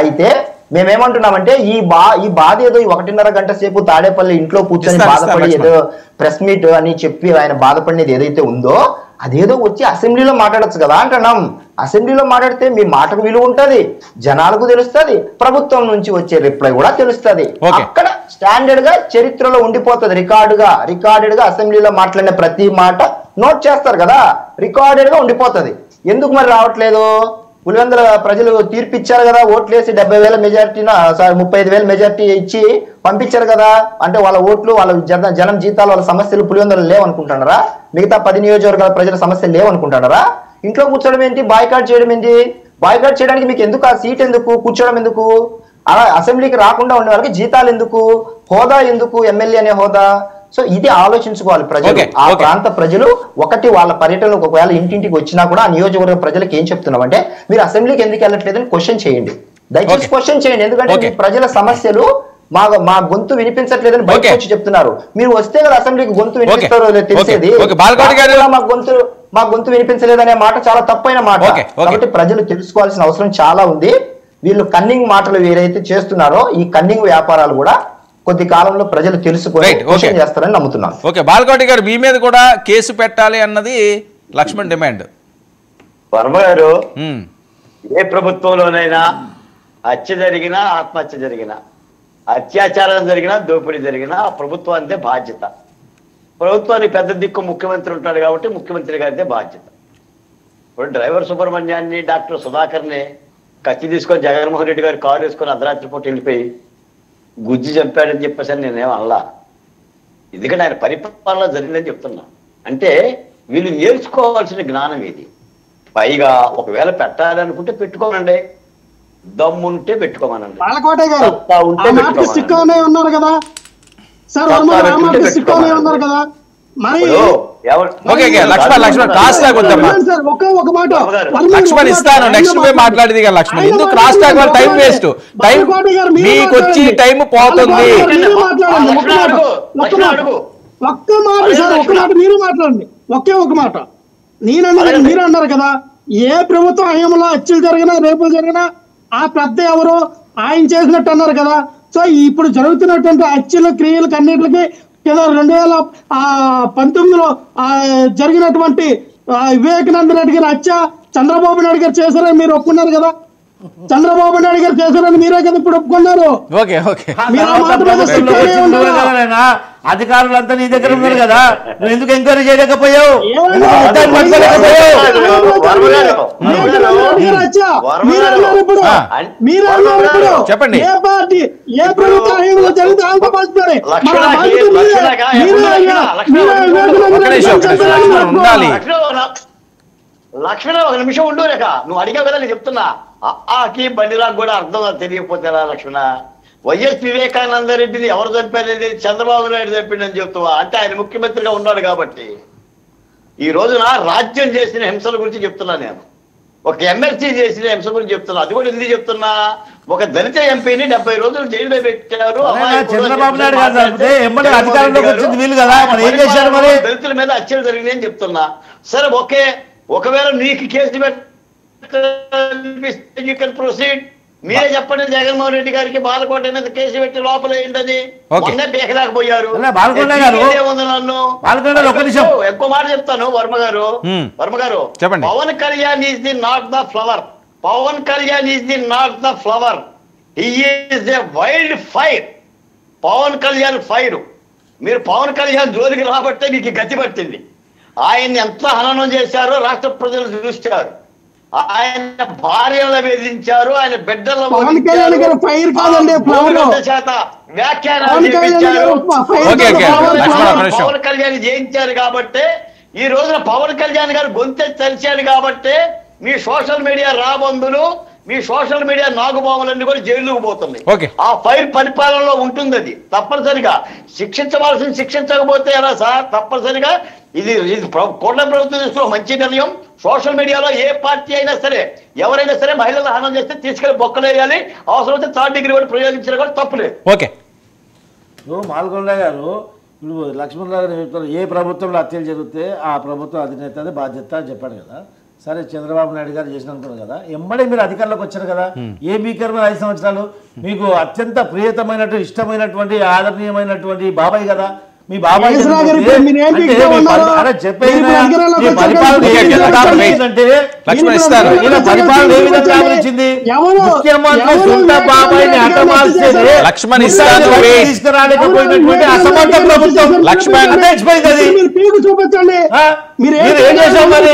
అయితే మేమేమంటున్నామంటే ఈ బాధ ఏదో 1.5 గంట సేపు తాడేపల్లి ఇంట్లో కూర్చొని బాధపడి ఏదో ప్రెస్ మీట్ అని చెప్పి ఆయన బాధపడినది ఏదైతే ఉందో అదేదో వచ్చి అసెంబ్లీలో మాట్లాడచ్చు కదా అంటున్నాం. అసెంబ్లీలో మాట్లాడితే మీ మాటకు విలువ ఉంటది, జనాలకు తెలుస్తుంది, ప్రభుత్వం నుంచి వచ్చే రిప్లై కూడా తెలుస్తుంది. అక్కడ స్టాండర్డ్ గా చరిత్రలో ఉండిపోతుంది. రికార్డెడ్ గా అసెంబ్లీలో మాట్లాడిన ప్రతి మాట నోట్ చేస్తారు కదా, రికార్డెడ్ గా ఉండిపోతుంది. ఎందుకు మరి రావట్లేదు? పులివెందుల ప్రజలు తీర్పిచ్చారు కదా, ఓట్లేసి 70,000 మెజార్టీ 35,000 మెజార్టీ ఇచ్చి పంపించారు కదా. అంటే వాళ్ళ ఓట్లు, వాళ్ళ జనం జీతాలు, వాళ్ళ సమస్యలు పులివెందులు లేవనుకుంటున్నారా? మిగతా 10 నియోజకవర్గాల ప్రజల సమస్యలు లేవనుకుంటున్నారా? ఇంట్లో కూర్చోవడం ఏంటి, బాయ్కాట్ చేయడం ఏంటి? బాయ్కాట్ చేయడానికి మీకు ఎందుకు ఆ సీట్, ఎందుకు కూర్చోవడం ఎందుకు? అలా అసెంబ్లీకి రాకుండా ఉండే వాళ్ళకి జీతాలు ఎందుకు, హోదా ఎందుకు, ఎమ్మెల్యే అనే హోదా? సో ఇది ఆలోచించుకోవాలి ప్రజలు. ఆ ప్రాంత ప్రజలు ఒకటి వాళ్ళ పర్యటనకు ఒకవేళ ఇంటింటికి వచ్చినా కూడా ఆ నియోజకవర్గ ప్రజలకు ఏం చెప్తున్నామంటే మీరు అసెంబ్లీకి ఎందుకు వెళ్ళట్లేదని క్వశ్చన్ చేయండి, దయచేసి క్వశ్చన్ చేయండి. ఎందుకంటే ప్రజల సమస్యలు మా గొంతు వినిపించట్లేదని బయటకు వచ్చి చెప్తున్నారు. మీరు వస్తే కదా అసెంబ్లీకి గొంతు వినిపిస్తారో తెలిసేది. మా గొంతు వినిపించలేదనే మాట చాలా తప్పైన మాట. కాబట్టి ప్రజలు తెలుసుకోవాల్సిన అవసరం చాలా ఉంది. వీళ్ళు కన్నింగ్ మాటలు ఏదైతే చేస్తున్నారో ఈ కన్నింగ్ వ్యాపారాలు కూడా కొద్ది కాలంలో ప్రజలు తెలుసుకొని Right, okay. క్వశ్చన్ చేస్తారని నమ్ముతున్నాను. ఓకే, బాలకోటి గారు మీ మీద కూడా కేసు పెట్టాలి అన్నది లక్ష్మణ్ డిమాండ్. వర్మ గారు, ఏ ప్రభుత్వంలోనైనా హత్య జరిగినా, ఆత్మహత్య జరిగినా, అత్యాచారం జరిగినా, దోపిడీ జరిగినా ఆ ప్రభుత్వానిదే బాధ్యత. ప్రభుత్వానికి పెద్ద దిక్కు ముఖ్యమంత్రి ఉంటాడు కాబట్టి ముఖ్యమంత్రి గారిదే బాధ్యత. ఇప్పుడు డ్రైవర్ సుబ్రహ్మణ్యాన్ని, డాక్టర్ సుధాకర్ని కత్తి తీసుకొని జగన్మోహన్ రెడ్డి గారు కారు వేసుకొని అర్ధరాత్రి పూట వెళ్ళిపోయి గుజ్జి చంపాడని చెప్పేసి నేనేం అనలా. ఎందుకంటే ఆయన పరిపాలన జరిగిందని చెప్తున్నా. అంటే వీళ్ళు నేర్చుకోవాల్సిన జ్ఞానం ఇది. పైగా ఒకవేళ పెట్టాలనుకుంటే పెట్టుకోనండి, దమ్ముంటే పెట్టుకోమనండి. బాలకోట గారు సత్తా ఉంటే ఆ మాటకి పెట్టుకోమనండి. సిక్కోనే ఉన్నారు కదా సార్, సత్తా ఆ పెట్టుకుంటే మాటకి సిక్కోనే పెట్టుకోమనండి. ఉన్నారు కదా. మరి ఇప్పుడు ఓకే, లక్ష్మణ్ క్రాస్ టాక్ వద్దమ్మా. సార్, ఒక మాట లక్ష్మణ్ ఇస్తాను, నెక్స్ట్ పోయి మాట్లాడేది కదా లక్ష్మణ్. ఎందుకు క్రాస్ టాక్ వల్ల టైం వేస్ట్? టైం మీకు వచ్చి టైం పోతుంది. ఒక్క మాట సార్, ఒక్క మాట మీరు మాట్లాడండి. ఒక మాట నేనన్నది మీరు అన్నారు కదా, ఏ ప్రభుత్వం హయాంలో హత్యలు జరిగినా, రేపులు జరిగినా ఆ పెద్ద ఎవరో ఆయన చేసినట్టు అన్నారు కదా. సో ఇప్పుడు జరుగుతున్నటువంటి హత్యలు, క్రియలకు అన్నిటికీ 2019లో జరిగినటువంటి వివేకానంద రెడ్డి గారి హత్య చంద్రబాబు నాయుడు గారు చేశారని మీరు ఒప్పుకున్నారు కదా. చంద్రబాబు నాయుడు గారు చేశారని మీరే కదా ఇప్పుడు ఒప్పుకున్నారు. ఓకే ఓకే, అధికారులంతా నీ దగ్గర ఉన్నారు కదా, నువ్వు ఎందుకు ఎంక్వైరీ చేయలేకపోయావు? చెప్పండి. ఏ పార్టీ, ఏ ప్రభుత్వం జరిగితే ఉండాలి. లక్ష్మణ ఒక నిమిషం ఉండు రేఖ, నువ్వు అడిగావు కదా, నేను చెప్తున్నా. ఆకి బండిరాకు కూడా అర్థం తెలియకపోతేరా లక్ష్మణ. వైఎస్ వివేకానంద రెడ్డిని ఎవరు చంపారనేది చంద్రబాబు నాయుడు చంపిండని చెప్తావా? అంటే ఆయన ముఖ్యమంత్రిగా ఉన్నాడు కాబట్టి. ఈ రోజున రాజ్యం చేసిన హింసల గురించి చెప్తున్నా నేను. ఒక ఎమ్మెల్సీ చేసిన హింస గురించి చెప్తున్నా. అది కూడా ఎందుకు చెప్తున్నా, ఒక దళిత ఎంపీని 70 రోజులు జైల్లో పెట్టారు. చంద్రబాబు నాయుడు గారు అధికారంలోకి వచ్చింది వీళ్ళు కదా, మరి ఏం చేశారు? మరి దళితుల మీద హత్యలు జరిగినాయి అని చెప్తున్నా. సరే ఓకే, ఒకవేళ నీకు కేసు ప్రొసీడ్, మీరే చెప్పండి. జగన్మోహన్ రెడ్డి గారికి బాలకోట మీద కేసు పెట్టి లోపల ఏంటని మొన్నే బేకలేకపోయారు. నన్ను ఎక్కువ మాట చెప్తాను వర్మ గారు. Pawan Kalyan is the not the flower. Pawan Kalyan is the not the flower, he is a wild fire. Pawan Kalyan fire. మీరు పవన్ కళ్యాణ్ జోలికి రాబట్టే మీకు గతి పట్టింది. ఆయన్ని ఎంత హననం చేశారో రాష్ట్ర ప్రజలు చూస్తారు. ఆయన భార్యలను వేధించారు, ఆయన బిడ్డలను పవన్ కళ్యాణ్ జయించారు కాబట్టి, ఈ రోజున పవన్ కళ్యాణ్ గారు గొంతె తెలిసాడు కాబట్టి మీ సోషల్ మీడియా రాబందులు, మీ సోషల్ మీడియా నాగుబాములన్నీ కూడా జైలుకు పోతున్నాయి. ఆ ఫైర్ పరిపాలనలో ఉంటుంది. అది తప్పనిసరిగా శిక్షించవలసింది శిక్షించకపోతే ఎలా సార్? తప్పనిసరిగా ఇది కోట్ల ప్రభుత్వం తీసుకున్న మంచి నిర్ణయం. సోషల్ మీడియాలో ఏ పార్టీ అయినా సరే, ఎవరైనా సరే మహిళలు హనం చేస్తే తీసుకెళ్లి బొక్కలేయాలి. అవసరమైతే 3rd డిగ్రీ కూడా ప్రయోగించడం కూడా తప్పులేదు. ఓకే, మాల్కొండ గారు ఇప్పుడు లక్ష్మణ్ గారు చెప్తారు, ఏ ప్రభుత్వంలో హత్యలు జరిగితే ఆ ప్రభుత్వం అధినేత బాధ్యత అని చెప్పాడు కదా. సరే, చంద్రబాబు నాయుడు గారు చేసినట్టున్నారు కదా, ఎమ్మడే మీరు అధికారంలోకి వచ్చారు కదా. ఏ మీకర్మ 5 సంవత్సరాలు మీకు అత్యంత ప్రియతమైనటువంటి, ఇష్టమైనటువంటి, ఆదరణీయమైనటువంటి బాబాయ్ కదా. మీ బాబాయ్ చెప్పేది పరిపాలన ఏ విధంగా అమర్చింది? ముఖ్యమంత్రి సొంత బాబాయిని తీసుకురాలేకపోయినటువంటి అసమర్థ ప్రభుత్వం. లక్ష్మణ్ చూపించండి. మీరు ఏం చేశావు మరి?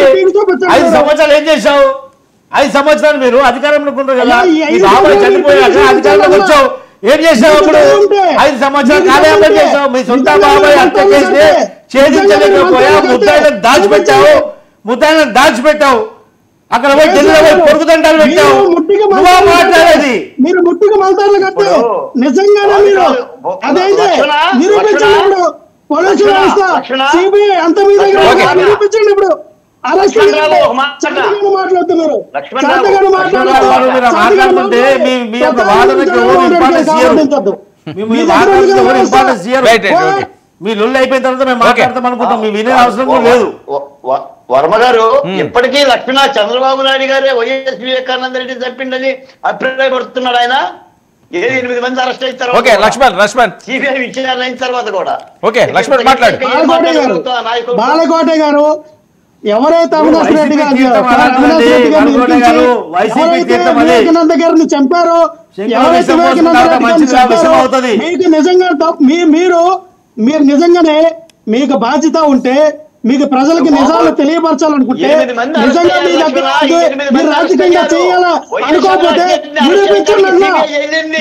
5 సంవత్సరాలు ఏం చేశావు? 5 సంవత్సరాలు మీరు అధికారంలోకి ఉన్నారు కదా. మీ బాబాయ్ చనిపోయాక అధికారంలోకి వచ్చావు, ఏం చేసావు? అప్పుడు 5 సంవత్సరాలు కాలేజీ చేసావు. మీ సొంత బాబాయ్ హత్య చేసి ఛేదించలేకపోయావు, ముద్దాయిలను దాచిపెట్టావు. అక్కడ పోయి ఢిల్లీలో పోయి పొరుగుదండాలు పెట్టావు. నువ్వు మాట్లాడేది మీరు ముట్టిగా మల్తారులు కట్టి నిజంగానే మీరు అదైతే నిరూపించండి. పోలీసు వ్యవస్థ, సిబిఐ అంత మీ దగ్గర నిరూపించండి. ఇప్పుడు మాట్లాడుతున్నారు మాట్లాడుతుంటే మీ యొక్క వాదనకి మీ లొల్లి అయిపోయిన తర్వాత మేము మాట్లాడతాం అనుకుంటాం. మీ వినే అవసరం లేదు. వర్మ గారు ఇప్పటికీ లక్ష్మణ చంద్రబాబు నాయుడు గారే వైఎస్ వివేకానంద రెడ్డి చెప్పిండని అభిప్రాయపడుతున్నాడు. ఆయన 8 మంది అరెస్ట్ అయిన తర్వాత ఓకే లక్ష్మణ్ సిబిఐ విచారణ అయిన తర్వాత కూడా ఓకే లక్ష్మణ్ మాట్లాడు. బాలకోట గారు ఎవరైతే అవినాష్ రెడ్డి గారు వివేకానంద గారిని చంపారో, ఎవరైతే వివేకానంద గారిని చంపారో, మీకు నిజంగా మీరు నిజంగానే మీకు బాధ్యత ఉంటే, మీకు ప్రజలకు నిజాలు తెలియపరచాలనుకుంటే, నిజంగా మీరు రాజకీయంగా చేయాలా అనుకోకపోతే నిరూపించండి.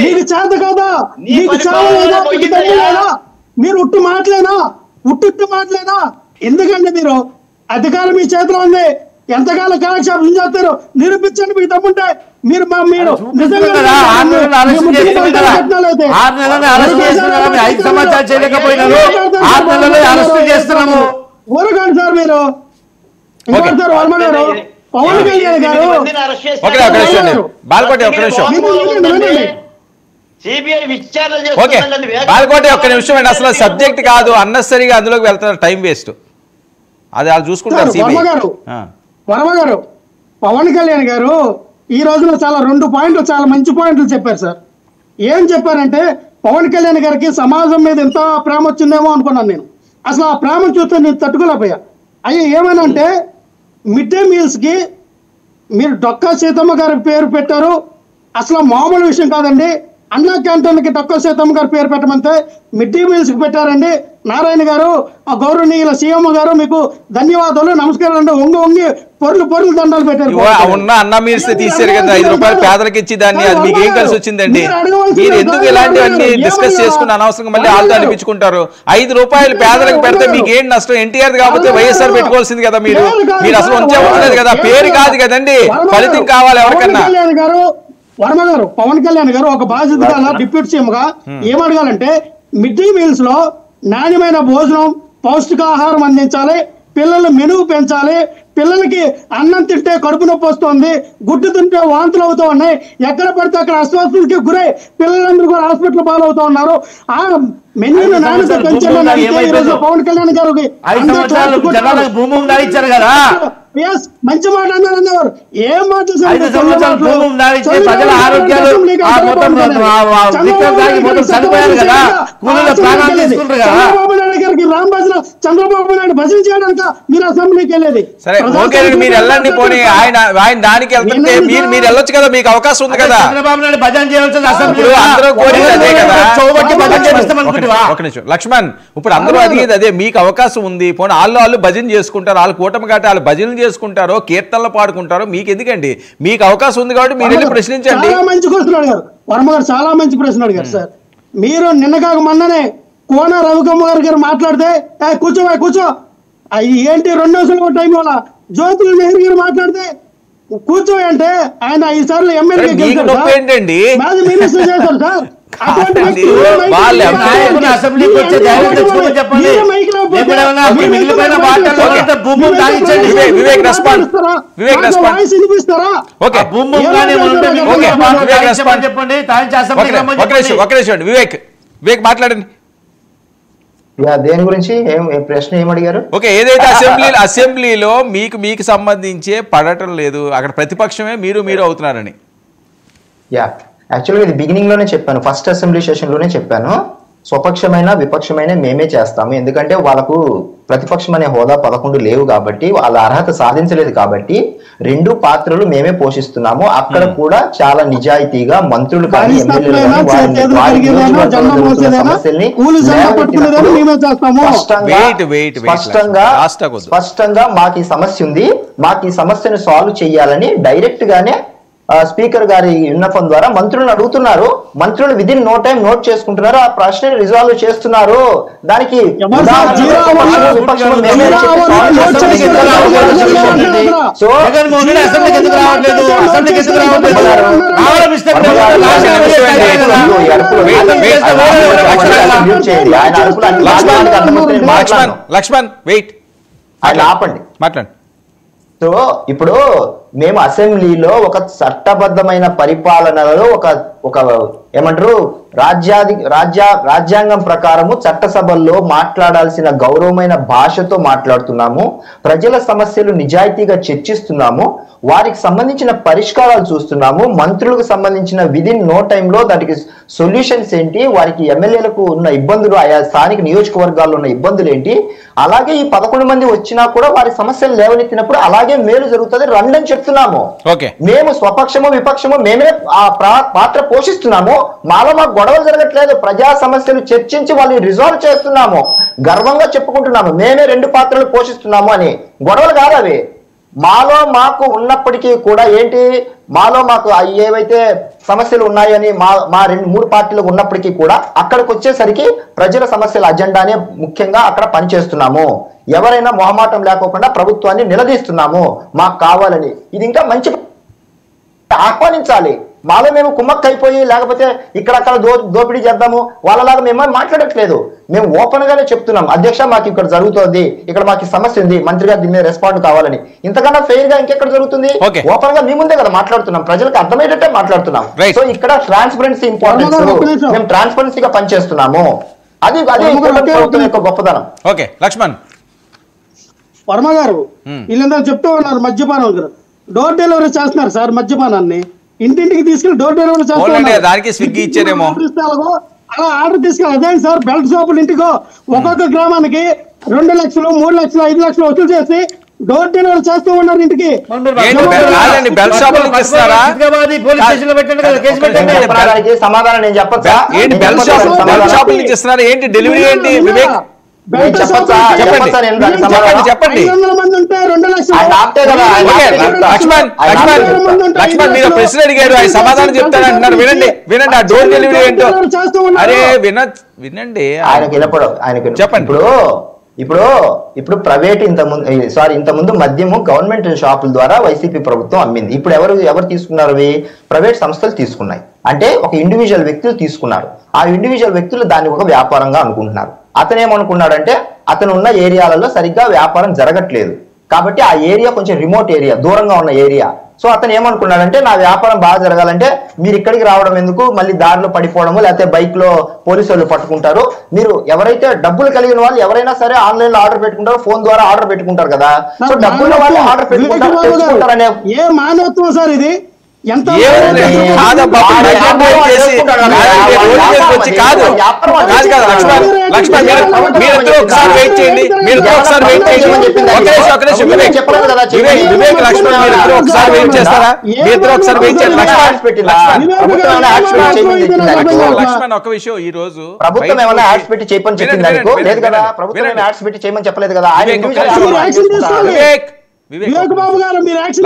మీకు చేత కదా, మీకు చావలేదా, మీకు తల్లి లేదా, మీరు ఉట్టు మాటలేనా, మాటలేనా? ఎందుకంటే మీరు అధికారం మీ చేతిలో ఉంది, ఎంతకాలం కాలక్షేపం చేస్తారు, నిరూపించండి. మీకు తమ్ముంటే మీరు ఊరకండి సార్. మీరు ఇంకోసారి వర్మ గారు, పవన్ కళ్యాణ్ గారు బాలకోట ఒక్క నిమిషం అండి. అసలు సబ్జెక్ట్ కాదు, అన్నెసరీగా అందులోకి వెళ్తారు, టైం వేస్ట్. అది వాళ్ళు చూసుకుంటారు. వర్మ గారు, పవన్ కళ్యాణ్ గారు ఈ రోజున చాలా 2 పాయింట్లు, చాలా మంచి పాయింట్లు చెప్పారు సార్. ఏం చెప్పారంటే, పవన్ కళ్యాణ్ గారికి సమాజం మీద ఎంత ప్రేమ వచ్చిందేమో అనుకున్నాను నేను. అసలు ఆ ప్రేమ చూస్తే నేను తట్టుకోలేకపోయా. అయ్యా ఏమైనా మిడ్ డే మీల్స్కి మీరు డొక్కా సీతమ్మ గారి పేరు పెట్టారు, అసలు మామూలు విషయం కాదండి. అన్నా క్యాంటీన్కి డొక్కా సీతమ్మ గారి పేరు పెట్టమంటే మిడ్ డే మీల్స్కి పెట్టారండి. నారాయణ గారు, గౌరవనీయుల సీఎం గారు, మీకు ధన్యవాదాలు, నమస్కారం అండి. వంగి పొరులు దండాలు పెట్టారు. ఉన్న అన్న మీల్స్ తీసారు కదా, 5 రూపాయలు పేదలకు ఇచ్చి దాన్ని, అది మీకు ఏం కలిసి వచ్చిందండి? మీరు ఎందుకు ఇలాంటివన్నీ డిస్కస్ చేసుకుని అనవసరంగా మళ్ళీ వాళ్ళతో అనిపించుకుంటారు? 5 రూపాయలు పేదలకు పెడితే మీకు ఏం నష్టం? ఎన్టీఆర్ కాకపోతే వైఎస్ఆర్ పెట్టుకోవాల్సింది కదా. మీరు అసలు ఉంచలేదు కదా, పేరు కాదు కదండి, ఫలితం కావాలి ఎవరికన్నా. వర్మ గారు, పవన్ కళ్యాణ్ గారు ఒక బాధ్యత డిప్యూటీ సీఎం గా ఏమడగాలంటే, మిడ్ డే మీల్స్ లో నాణ్యమైన భోజనం, పౌష్టికాహారం అందించాలి, పిల్లల మెనుగు పెంచాలి. పిల్లలకి అన్నం తింటే కడుపు నొప్పి వస్తుంది, గుడ్డు తింటే వాంతులు అవుతూ ఉన్నాయి, ఎక్కడ పడితే అక్కడ అస్వస్థతకి గురై పిల్లలందరూ కూడా హాస్పిటల్ పాలవుతూ ఉన్నారు. ఆ మెన్యూను నాణ్యత పెంచాలని పవన్ కళ్యాణ్ గారికి మంచి మాట అన్నారు. ఏం మాటలు చంద్రబాబు నాయుడు గారికి రామ్ భజన, చంద్రబాబు నాయుడు భజన చేయడానికి మీరు అసెంబ్లీకి వెళ్ళేది. మీరు వెళ్ళండి, పోనీ ఆయన దానికి వెళ్తుంటే మీరు వెళ్ళొచ్చు కదా, మీకు అవకాశం ఉంది కదా. చంద్రబాబు నాయుడు భజన చేయవచ్చు, అందరూ కోరేది అదే కదా. ఒక నిమిషం లక్ష్మణ్, ఇప్పుడు అందరూ అడిగేది అదే, మీకు అవకాశం ఉంది, పోనీ వాళ్ళు భజన చేసుకుంటారు, వాళ్ళు కూటమి కాబట్టి వాళ్ళు భజనలు చేసుకుంటారో, కీర్తనలు పాడుకుంటారో, మీకు ఎందుకండి? మీకు అవకాశం ఉంది కాబట్టి మీరు వెళ్ళి ప్రశ్నించండి. చాలా మంచి క్వశ్చన్ అడిగారు వర్మ గారు, చాలా మంచి ప్రశ్న అడిగారు సార్. మీరు నిన్న కాక మొన్ననే కోన రవికమ్మ గారు మాట్లాడితే కూర్చో ఏంటి 2 నిమిషాలు టైం వల్ల జ్యోతుల నెహ్రూ గారు మాట్లాడితే కూర్చో అంటే ఆయన ఈసారి ఎమ్మెల్యే ఏంటండి మినిస్టర్ చేశారు సార్. వివేక్ మాట్లాడండి. దేని గురించి ప్రశ్న ఏమడిగారు? ఓకే, ఏదైతే అసెంబ్లీలో మీకు సంబంధించే పడటం లేదు, అక్కడ ప్రతిపక్షమే మీరు అవుతున్నారని. యాక్చువల్గా ఇది బిగినింగ్ లోనే చెప్పాను, ఫస్ట్ అసెంబ్లీ సెషన్ లోనే చెప్పాను. స్వపక్షమైన విపక్షమైన మేమే చేస్తాము, ఎందుకంటే వాళ్ళకు ప్రతిపక్షం అనే హోదా 11 లేవు కాబట్టి, వాళ్ళ అర్హత సాధించలేదు కాబట్టి 2 పాత్రలు మేమే పోషిస్తున్నాము. అక్కడ కూడా చాలా నిజాయితీగా మంత్రులు కానీ ఎమ్మెల్యేలు స్పష్టంగా మాకు ఈ సమస్య ఉంది, మాకు ఈ సమస్యను సాల్వ్ చేయాలని డైరెక్ట్ గానే స్పీకర్ గారి విన్నపం ద్వారా మంత్రులను అడుగుతున్నారు. మంత్రులు విదిన్ నో టైం నోట్ చేసుకుంటున్నారు, ఆ ప్రశ్నని రిజాల్వ్ చేస్తున్నారు. దానికి లక్ష్మణ్ వెయిట్ ఆపండి. మాట్లాడండి. సో ఇప్పుడు మేము అసెంబ్లీలో ఒక చట్టబద్ధమైన పరిపాలనలో ఒక ఏమంటారు రాజ్యాంగం ప్రకారము చట్టసభల్లో మాట్లాడాల్సిన గౌరవమైన భాషతో మాట్లాడుతున్నాము. ప్రజల సమస్యలు నిజాయితీగా చర్చిస్తున్నాము. వారికి సంబంధించిన పరిష్కారాలు చూస్తున్నాము. మంత్రులకు సంబంధించిన విదిన్ నో టైంలో దానికి సొల్యూషన్స్ ఏంటి, వారికి ఎమ్మెల్యేలకు ఉన్న ఇబ్బందులు, ఆయా స్థానిక నియోజకవర్గాల్లో ఉన్న ఇబ్బందులు ఏంటి, అలాగే ఈ 11 మంది వచ్చినా కూడా వారి సమస్యలు లేవనెత్తినప్పుడు అలాగే మేలు జరుగుతుంది రండని చెప్తున్నాము. మేము స్వపక్షము విపక్షము మేమే ఆ పాత్ర పోషిస్తున్నాము. మాలో మాకు గొడవలు జరగట్లేదు. ప్రజా సమస్యలు చర్చించి వాళ్ళని రిజాల్వ్ చేస్తున్నాము. గర్వంగా చెప్పుకుంటున్నాము మేమే 2 పాత్రలు పోషిస్తున్నాము అని. గొడవలు కాదు అవి. మాలో మాకు ఉన్నప్పటికీ కూడా ఏంటి, మాలో మాకు ఏవైతే సమస్యలు ఉన్నాయని మా 2-3 పార్టీలకు ఉన్నప్పటికీ కూడా అక్కడికి వచ్చేసరికి ప్రజల సమస్యల అజెండానే ముఖ్యంగా అక్కడ పనిచేస్తున్నాము. ఎవరైనా మొహమాటం లేకోకుండా ప్రభుత్వాన్ని నిలదీస్తున్నాము మాకు కావాలని. ఇది ఇంకా మంచి ఆహ్వానించాలి. మాలో మేము కుమ్మక్కైపోయి లేకపోతే ఇక్కడక్కడ దోపిడీ చేద్దాము వాళ్ళలాగా మేము మాట్లాడట్లేదు. మేము ఓపెన్ గానే చెప్తున్నాం, అధ్యక్ష మాకు ఇక్కడ జరుగుతుంది, ఇక్కడ మాకు సమస్య ఉంది, మంత్రి గారు దీని మీద రెస్పాండ్ కావాలని. ఇంతకన్నా ఫెయిర్ గా ఇంకెక్కడ జరుగుతుంది? ఓపెన్ గా మీ ముందే కదా మాట్లాడుతున్నాం, ప్రజలకు అర్థమయ్యేటట్టే మాట్లాడుతున్నాం. సో ఇక్కడ ట్రాన్స్పరెన్సీ ఇంపార్టెన్స్, మేము ట్రాన్స్పరెన్సీగా పనిచేస్తున్నాము. అది ప్రభుత్వం యొక్క గొప్పదనం. ఓకే లక్ష్మణ్ వర్మ గారు వీళ్ళందరూ చెప్తూ ఉన్నారు మద్యపానం డోర్ డెలివరీ చేస్తున్నారు సార్. మద్యపానాన్ని ఇంటింటికి తీసుకెళ్లి డోర్ డెలివరీ చేస్తున్నారు. దానికి స్విగ్గీ ఇచ్చారేమో అలా ఆర్డర్ తీసుకెళ్ళి అదే సార్ బెల్ట్ షాపులు ఇంటికో ఒక్కొక్క గ్రామానికి 2 లక్షలు 3 లక్షలు 5 లక్షలు వసూలు చేసి డోర్ డెలివరీ చేస్తూ ఉన్నారు ఇంటికి. సమాధానం నేను చెప్పచ్చా? ఏంటి డెలివరీ ఏంటి వివేక్ చెప్పండి. లక్ష్మణ్ మీరు ప్రశ్న అడిగాడు, ఆయన సమాధానం చెప్తానంటున్నారు. వినండి వినండి, ఆ డోర్ డెలివరీ ఏంటో. అరే వినండి ఆయనకు చెప్పండి. ఇప్పుడు ప్రైవేట్ ఇంతకుముందు మద్యము గవర్నమెంట్ షాపుల ద్వారా వైసీపీ ప్రభుత్వం అమ్మింది. ఇప్పుడు ఎవరు తీసుకున్నారు? ప్రైవేట్ సంస్థలు తీసుకున్నాయి. అంటే ఒక ఇండివిజువల్ వ్యక్తులు తీసుకున్నారు. ఆ ఇండివిజువల్ వ్యక్తులు దాన్ని ఒక వ్యాపారంగా అనుకుంటున్నారు. అతను ఏమనుకున్నాడంటే అతను ఉన్న ఏరియాలలో సరిగ్గా వ్యాపారం జరగట్లేదు కాబట్టి ఆ ఏరియా కొంచెం రిమోట్ ఏరియా, దూరంగా ఉన్న ఏరియా. సో అతను ఏమనుకున్నాడంటే నా వ్యాపారం బాగా జరగాలంటే మీరు ఇక్కడికి రావడం ఎందుకు, మళ్ళీ దారిలో పడిపోవడము, లేకపోతే బైక్ లో పోలీసు వాళ్ళు పట్టుకుంటారు. మీరు ఎవరైతే డబ్బులు కలిగిన వాళ్ళు ఎవరైనా సరే ఆన్లైన్ లో ఆర్డర్ పెట్టుకుంటారు, ఫోన్ ద్వారా ఆర్డర్ పెట్టుకుంటారు కదా. సో డబ్బుల వాళ్ళు ఆర్డర్ పెట్టుకుంటారనే ఏ మానవత్వం సార్ ఇది? ఎంత ఒక విషయం, ఈ రోజు ప్రభుత్వం ఏమైనా యాడ్స్ పెట్టి చేయమని చెప్పింది అనుకో, లేదు కదా. ప్రభుత్వం యాడ్స్ పెట్టి చేయమని చెప్పలేదు కదా. వివేక్ బాబు గారు మీరు